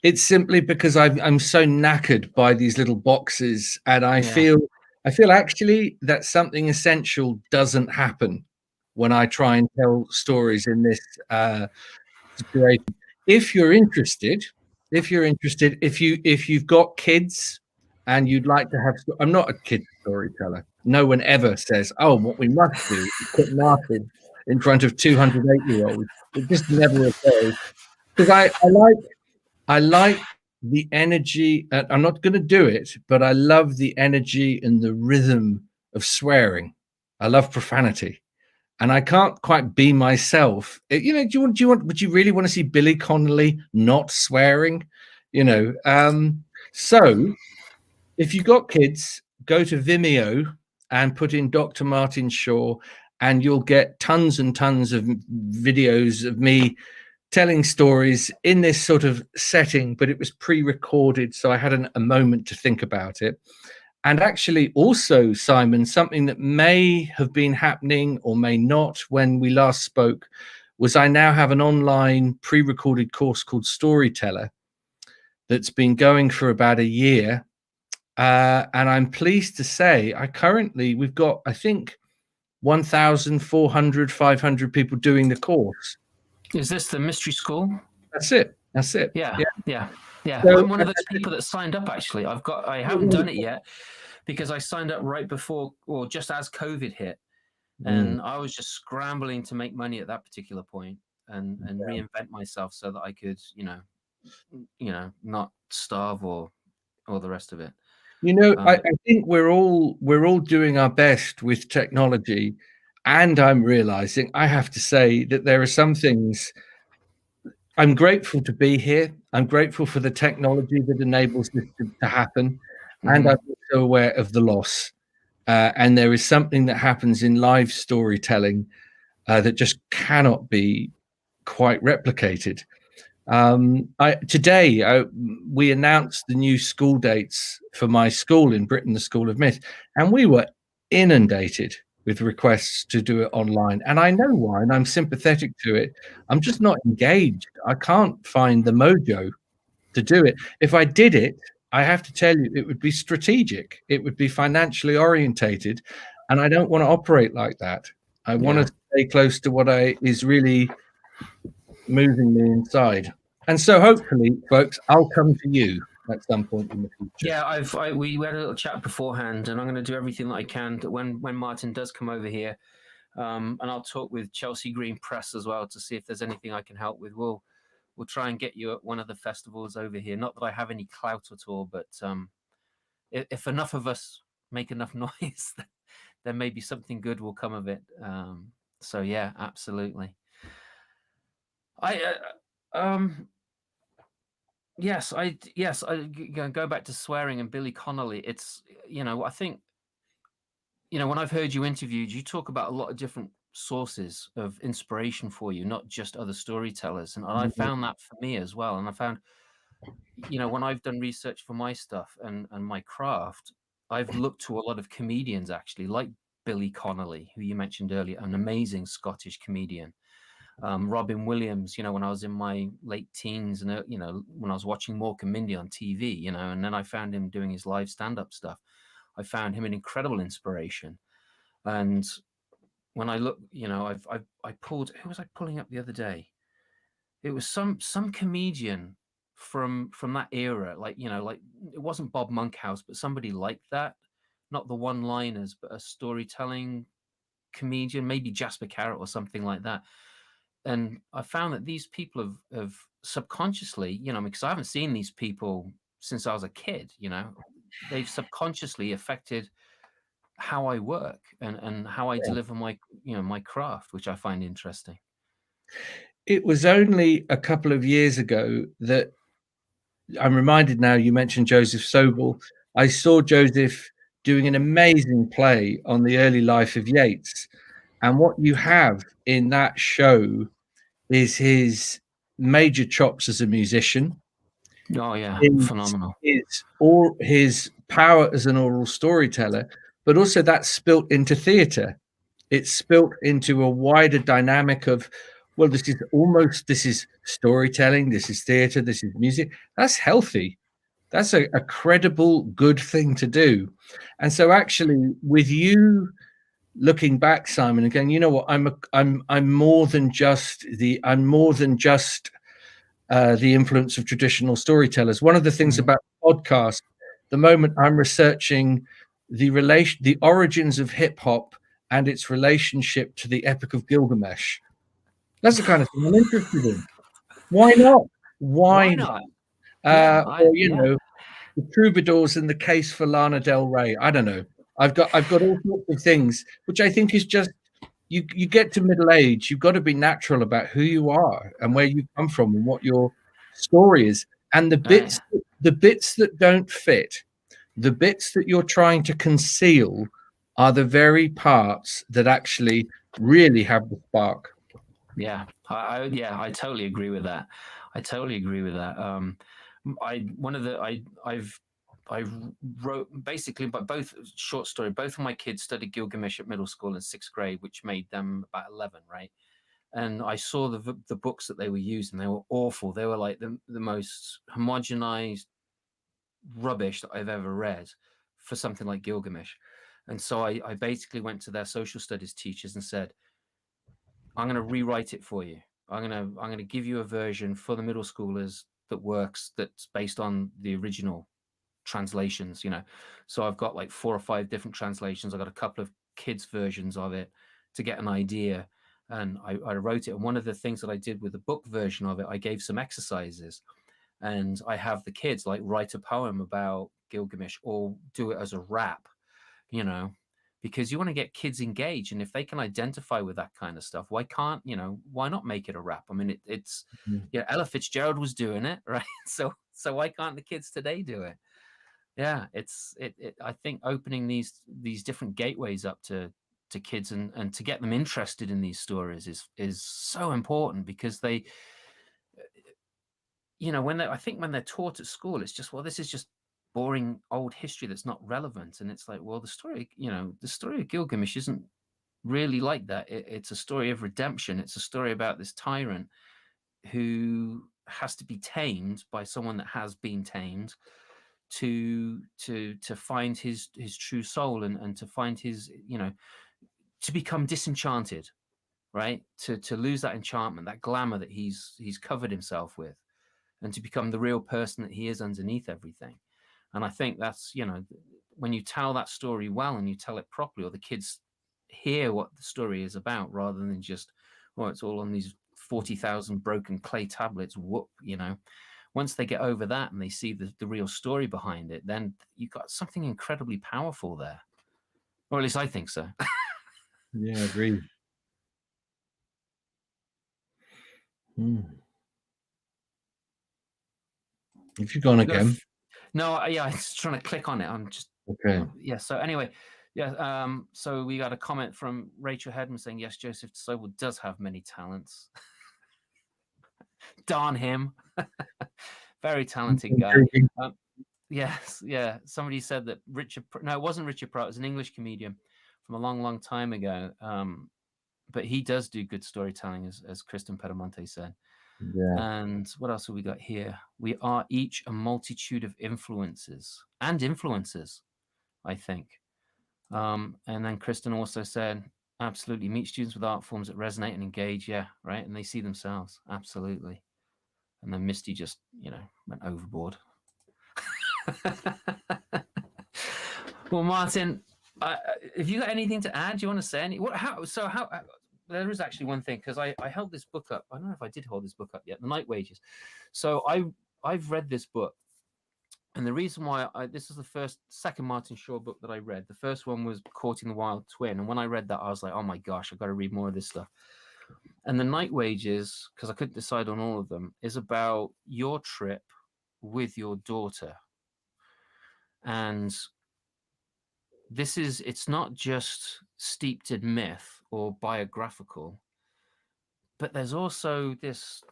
It's simply because I'm so knackered by these little boxes, and I feel actually that something essential doesn't happen when I try and tell stories in this situation. If you're interested, if you've got kids and you'd like to have, I'm not a kid storyteller. No one ever says, "Oh, what we must do is put Martin in front of 208-year-olds." It just never occurs because I like the energy. I'm not going to do it, but I love the energy and the rhythm of swearing. I love profanity, and I can't quite be myself. You know, would you really want to see Billy Connolly not swearing? You know, so if you've got kids, go to Vimeo and put in Dr. Martin Shaw, and you'll get tons and tons of videos of me telling stories in this sort of setting, but it was pre-recorded, so I had a moment to think about it. And actually, also, Simon, something that may have been happening or may not when we last spoke was I now have an online pre-recorded course called Storyteller that's been going for about a year. And I'm pleased to say we've got, I think, 1,400, 500 people doing the course. Is this the mystery school? That's it. Yeah. So, I'm one of those people that signed up. Actually, I haven't done it yet because I signed up right before or just as COVID hit, and I was just scrambling to make money at that particular point and reinvent myself so that I could, not starve or the rest of it. You know, I think we're all doing our best with technology, and I'm realizing I have to say that there are some things. I'm grateful to be here. I'm grateful for the technology that enables this to happen, and I'm also aware of the loss. And there is something that happens in live storytelling that just cannot be quite replicated. Today, we announced the new school dates for my school in Britain, the School of Myth, and we were inundated with requests to do it online. And I know why, and I'm sympathetic to it. I'm just not engaged. I can't find the mojo to do it. If I did it, I have to tell you, it would be strategic. It would be financially orientated, and I don't want to operate like that. I want to stay close to what is really moving me inside. And so hopefully, folks, I'll come to you at some point in the future. Yeah, we had a little chat beforehand, and I'm going to do everything that I can to, when Martin does come over here, and I'll talk with Chelsea Green Press as well to see if there's anything I can help with. We'll try and get you at one of the festivals over here. Not that I have any clout at all, but if enough of us make enough noise, then maybe something good will come of it. So yeah, absolutely. Yes, I go back to swearing and Billy Connolly. It's I think when I've heard you interviewed, you talk about a lot of different sources of inspiration for you, not just other storytellers, and I found that for me as well. And I found when I've done research for my stuff and my craft, I've looked to a lot of comedians actually, like Billy Connolly, who you mentioned earlier, an amazing Scottish comedian. Robin Williams, when I was in my late teens and, when I was watching Mork and Mindy on TV, and then I found him doing his live stand-up stuff. I found him an incredible inspiration. And when I look, I pulled, who was I pulling up the other day? It was some comedian from that era, like it wasn't Bob Monkhouse, but somebody like that, not the one-liners, but a storytelling comedian, maybe Jasper Carrot or something like that. And I found that these people have subconsciously, because I haven't seen these people since I was a kid, they've subconsciously affected how I work and how I deliver my, my craft, which I find interesting. It was only a couple of years ago that I'm reminded now, you mentioned Joseph Sobel. I saw Joseph doing an amazing play on the early life of Yeats. And what you have in that show is his major chops as a musician. Oh yeah, His, phenomenal. his power as an oral storyteller, but also that's spilt into theatre. It's spilt into a wider dynamic of, well, this is storytelling, this is theatre, this is music. That's healthy. That's a credible, good thing to do. And so actually with you looking back, Simon, and going, you know what, I'm more than just the influence of traditional storytellers. One of the things about podcast, the moment I'm researching the origins of hip hop and its relationship to the Epic of Gilgamesh, that's the kind of thing I'm interested in. Why not? Why not? Or the troubadours and the case for Lana Del Rey. I don't know. I've got all sorts of things, which I think is just you get to middle age, you've got to be natural about who you are and where you come from and what your story is. And the bits that don't fit, the bits that you're trying to conceal are the very parts that actually really have the spark. Yeah, I totally agree with that. I wrote basically, but both short story. Both of my kids studied Gilgamesh at middle school in 6th grade, which made them about 11, right? And I saw the books that they were using. They were awful. They were like the most homogenized rubbish that I've ever read for something like Gilgamesh. And so I basically went to their social studies teachers and said, I'm going to rewrite it for you. I'm going to give you a version for the middle schoolers that works, that's based on the original translations, So I've got like 4 or 5 different translations. I've got a couple of kids versions of it to get an idea. And I wrote it. And one of the things that I did with the book version of it, I gave some exercises, and I have the kids like write a poem about Gilgamesh or do it as a rap, because you want to get kids engaged. And if they can identify with that kind of stuff, why not make it a rap? I mean, it's Ella Fitzgerald was doing it, right? So why can't the kids today do it? Yeah, I think opening these different gateways up to kids and to get them interested in these stories is so important, because they, when they're taught at school, it's just, well, this is just boring old history that's not relevant. And it's like, well, the story of Gilgamesh isn't really like that. It's a story of redemption. It's a story about this tyrant who has to be tamed by someone that has been tamed to find his true soul and to find his, to become disenchanted, right? To lose that enchantment, that glamour that he's covered himself with, and to become the real person that he is underneath everything. And I think that's, when you tell that story well and you tell it properly, or the kids hear what the story is about, rather than just, oh, it's all on these 40,000 broken clay tablets, whoop, once they get over that and they see the real story behind it, then you've got something incredibly powerful there. Or at least I think so. Yeah, I agree. Have you gone again? No, I was trying to click on it. I'm just okay. Yeah. So anyway, yeah. So we got a comment from Rachel Hedman saying, "Yes, Joseph Sobel does have many talents." Darn him! Very talented guy. Yes, yeah. Somebody said that Richard. No, it wasn't Richard Pratt. It was an English comedian from a long, long time ago. But he does do good storytelling, as Kristen Pedamonte said. Yeah. And what else have we got here? We are each a multitude of influences and influencers, I think. And then Kristen also said, absolutely, meet students with art forms that resonate and engage. Yeah, right. And they see themselves. Absolutely. And then Misty just, went overboard. Well, Martin, have you got anything to add? Do you want to say any? There is actually one thing, because I held this book up. I don't know if I did hold this book up yet. The Night Wages. So I've read this book, and the reason why this is the second Martin Shaw book that I read. The first one was Courting the Wild Twin, and when I read that, I was like, oh my gosh, I've got to read more of this stuff. And the Night Wages, because I couldn't decide on all of them, is about your trip with your daughter. And it's not just steeped in myth or biographical, but there's also this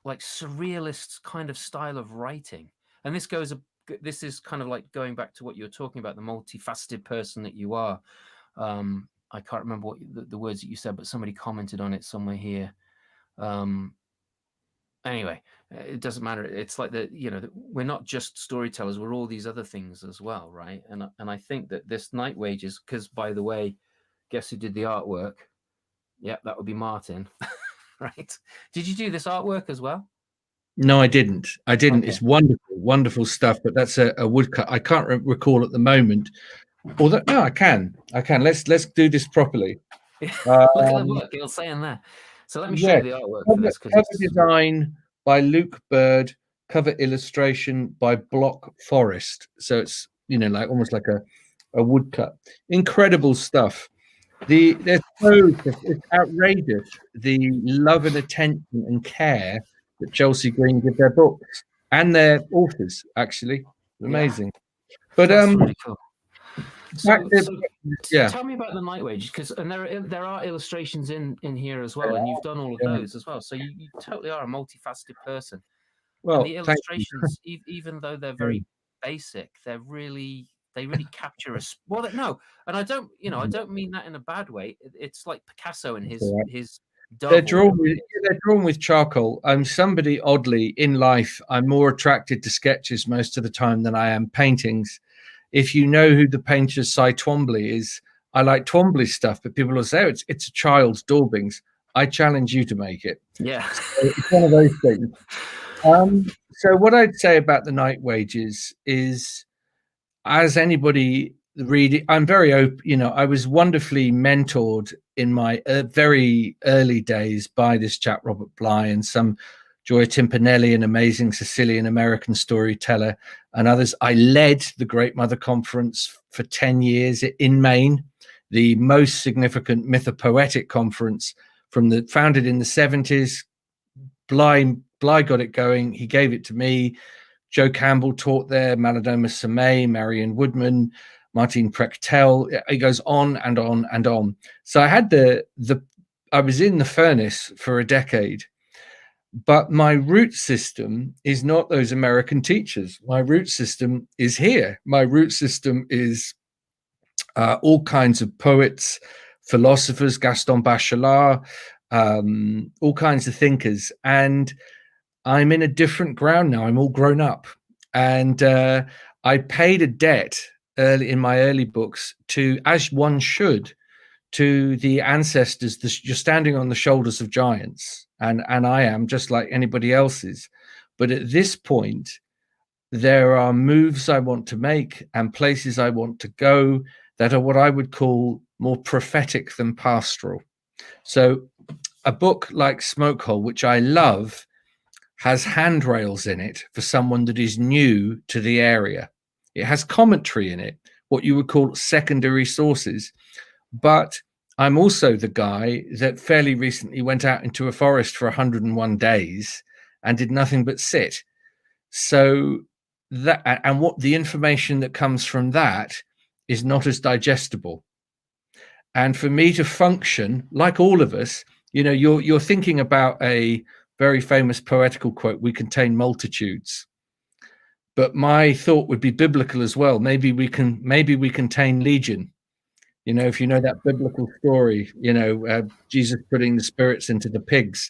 like surrealist kind of style of writing. And this is kind of like going back to what you were talking about, the multifaceted person that you are. I can't remember what the words that you said, but somebody commented on it somewhere here. Anyway, it doesn't matter. It's like we're not just storytellers. We're all these other things as well, right? And I think that this Night Wages, because by the way, guess who did the artwork? Yep, that would be Martin, right? Did you do this artwork as well? No, I didn't. Okay. It's wonderful, wonderful stuff. But that's a woodcut. I can't recall at the moment. Although no, I can. Let's do this properly. Look at the book. It'll say in there. So let me show you the artwork for this. Cover design by Luke Bird. Cover illustration by Block Forest. So it's like almost like a woodcut. Incredible stuff. It's outrageous the love and attention and care that Chelsea Green give their books and their authors. Actually, amazing. Yeah. But that's really cool. Tell me about the Night Wages, because there are illustrations in here as well, and you've done all of those as well. So you totally are a multifaceted person. Well, and the illustrations, even though they're very basic, they really capture us. Well, no, and I don't mean that in a bad way. It's like Picasso and his. They're drawn with charcoal. I'm somebody oddly in life. I'm more attracted to sketches most of the time than I am paintings. If you know who the painter Cy Twombly is, I like Twombly's stuff, but people will say, oh, it's a child's daubings. I challenge you to make it. Yeah. So it's one of those things. So what I'd say about the Night Wages is, as anybody read, I'm very open. I was wonderfully mentored in my very early days by this chap, Robert Bly, and some Joy Timpanelli, an amazing Sicilian American storyteller, and others. I led the Great Mother Conference for 10 years in Maine, the most significant mythopoetic conference founded in the 70s. Bly got it going. He gave it to me. Joe Campbell taught there, Malidoma Samay, Marion Woodman, Martine Prechtel. It goes on and on and on. So I had I was in the furnace for a decade. But my root system is not those American teachers. My root system is here. My root system is all kinds of poets, philosophers, Gaston Bachelard, all kinds of thinkers. And I'm in a different ground now. I'm all grown up. And I paid a debt early in my early books to, as one should, to the ancestors. You're standing on the shoulders of giants. And I am, just like anybody else's. But at this point, there are moves I want to make and places I want to go that are what I would call more prophetic than pastoral. So a book like Smokehole, which I love, has handrails in it for someone that is new to the area. It has commentary in it, what you would call secondary sources. But I'm also the guy that fairly recently went out into a forest for 101 days and did nothing but sit. So that, and what the information that comes from that is not as digestible. And for me to function like all of us, you're thinking about a very famous poetical quote, we contain multitudes. But my thought would be biblical as well. Maybe we contain legion. You know, if you know that biblical story, you know, Jesus putting the spirits into the pigs,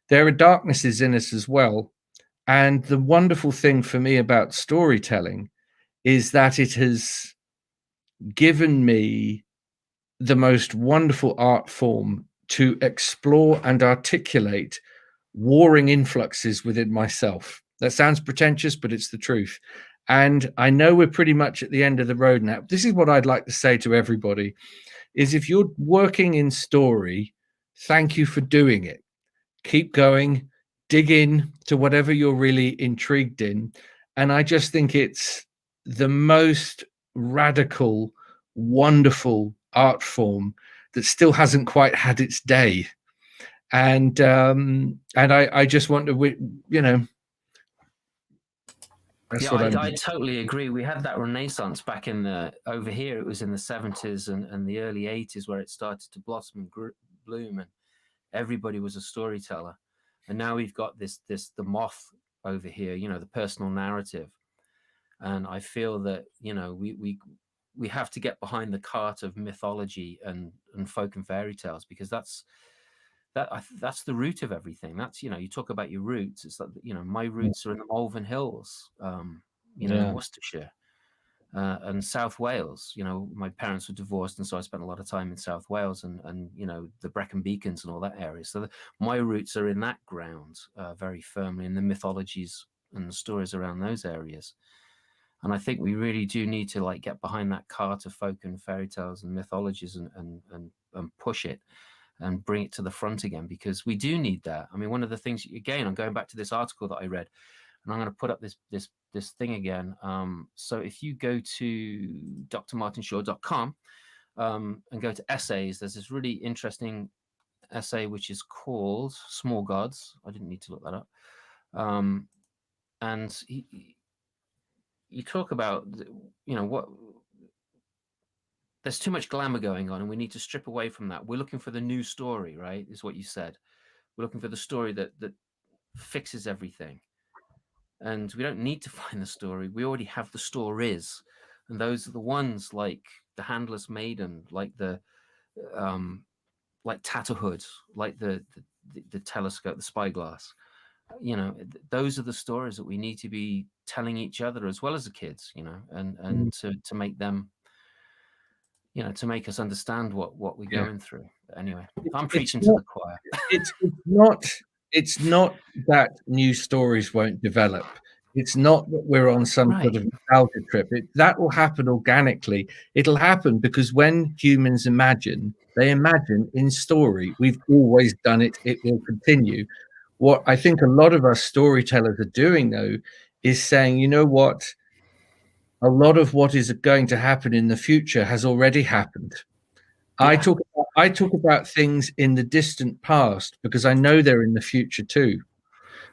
there are darknesses in us as well. And the wonderful thing for me about storytelling is that it has given me the most wonderful art form to explore and articulate warring influxes within myself. That sounds pretentious, but it's the truth. And I know we're pretty much at the end of the road now. This is what I'd like to say to everybody is if you're working in story, thank you for doing it. Keep going, dig in to whatever you're really intrigued in. And I just think it's the most radical, wonderful art form that still hasn't quite had its day. And I just want to, you know, that's what I totally agree. We had that renaissance back in over here. It was in the 70s and the early 80s where it started to blossom and bloom, and everybody was a storyteller. And now we've got the moth over here, you know, the personal narrative. And I feel that, you know, we have to get behind the cart of mythology and folk and fairy tales, because that's the root of everything. That's, you know, you talk about your roots. It's like, you know, my roots are in the Malvern Hills, you know, in Worcestershire and South Wales. You know, my parents were divorced, and so I spent a lot of time in South Wales and you know, the Brecon Beacons and all that area. So my roots are in that ground very firmly, in the mythologies and the stories around those areas. And I think we really do need to like get behind that cart of folk and fairy tales and mythologies and push it and bring it to the front again, because we do need that. I mean, one of the things, again, I'm going back to this article that I read, and I'm going to put up this thing again. So if you go to drmartinshaw.com and go to essays, there's this really interesting essay which is called Small Gods. I didn't need to look that up. And you talk about, you know, what there's too much glamour going on, and we need to strip away from that. We're looking for the new story, right? Is what you said. We're looking for the story that fixes everything. And we don't need to find the story. We already have the stories. And those are the ones like the Handless Maiden, like the like Tatterhood, like the telescope, the spyglass. You know, those are the stories that we need to be telling each other as well as the kids, you know, and to make them, you know, to make us understand what we're going through. But anyway, I'm preaching to the choir. It's not that new stories won't develop. It's not that we're on some sort of nostalgia trip. That will happen organically. It'll happen because when humans imagine, they imagine in story. We've always done it. It will continue. What I think a lot of us storytellers are doing, though, is saying, you know what? A lot of what is going to happen in the future has already happened. Yeah. I talk about things in the distant past because I know they're in the future too.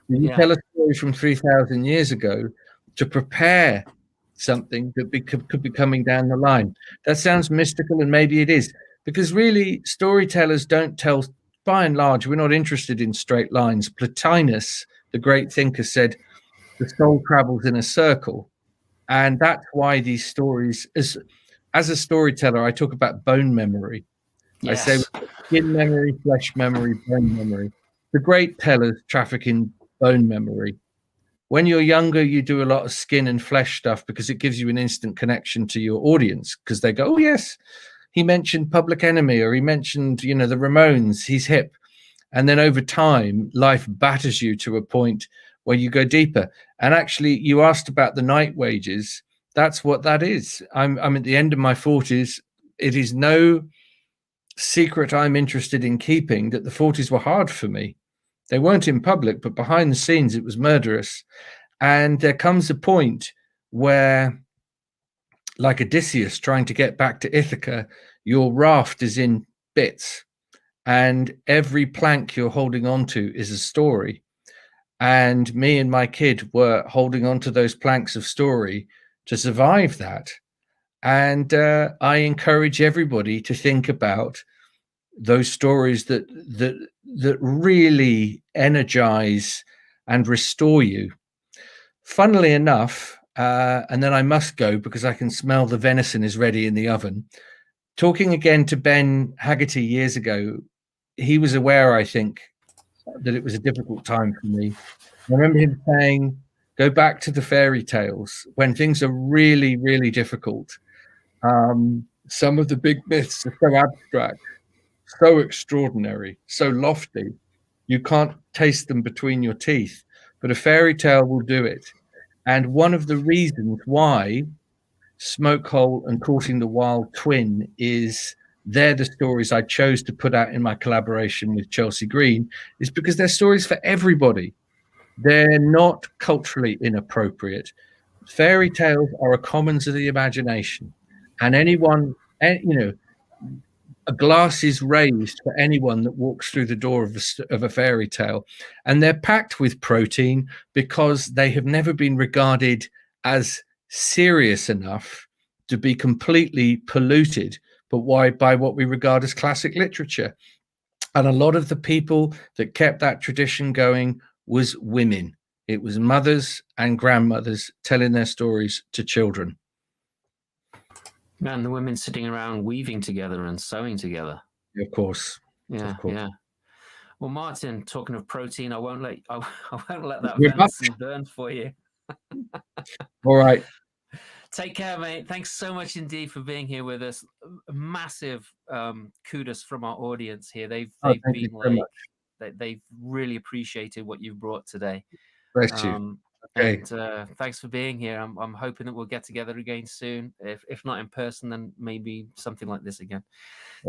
You tell a story from 3,000 years ago to prepare something that could be coming down the line. That sounds mystical, and maybe it is, because really storytellers don't tell. By and large, we're not interested in straight lines. Plotinus, the great thinker, said the soul travels in a circle, and that's why these stories, as a storyteller, I talk about bone memory. Yes. I say skin memory, flesh memory, bone memory. The great tellers traffic in bone memory. When you're younger, you do a lot of skin and flesh stuff because it gives you an instant connection to your audience, because they go, oh, yes, he mentioned Public Enemy, or he mentioned, you know, the Ramones, he's hip. And then over time, life batters you to a point where you go deeper. And actually, you asked about the night wages. That's what that is. I'm at the end of my 40s. It is no secret I'm interested in keeping that the 40s were hard for me. They weren't in public, but behind the scenes, it was murderous. And there comes a point where, like Odysseus trying to get back to Ithaca, your raft is in bits, and every plank you're holding on to is a story. And me and my kid were holding on to those planks of story to survive that. And I encourage everybody to think about those stories that really energize and restore you. Funnily enough, and then I must go because I can smell the venison is ready in the oven. talking again to Ben Haggerty years ago, he was aware, I think, that it was a difficult time for me. I remember him saying, go back to the fairy tales when things are really, really difficult. Some of the big myths are so abstract, so extraordinary, so lofty, you can't taste them between your teeth, but a fairy tale will do it. And one of the reasons why Smokehole and Courting the Wild Twin is they're the stories I chose to put out in my collaboration with Chelsea Green, is because they're stories for everybody. They're not culturally inappropriate. Fairy tales are a commons of the imagination, and anyone, a glass is raised for anyone that walks through the door of a fairy tale, and they're packed with protein because they have never been regarded as serious enough to be completely polluted, but by what we regard as classic literature. And a lot of the people that kept that tradition going was women. It was mothers and grandmothers telling their stories to children. And the women sitting around weaving together and sewing together. Of course. Yeah, of course. yeah. Well, Martin, talking of protein, I won't let that venison burn for you. All right. Take care, mate. Thanks so much indeed for being here with us. Massive kudos from our audience here. They've been they've really appreciated what you've brought today. Bless you. Okay. And thanks for being here. I'm hoping that we'll get together again soon. If not in person, then maybe something like this again.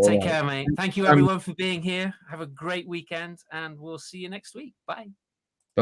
Take care, mate. Thank you, everyone, for being here. Have a great weekend, and we'll see you next week. Bye.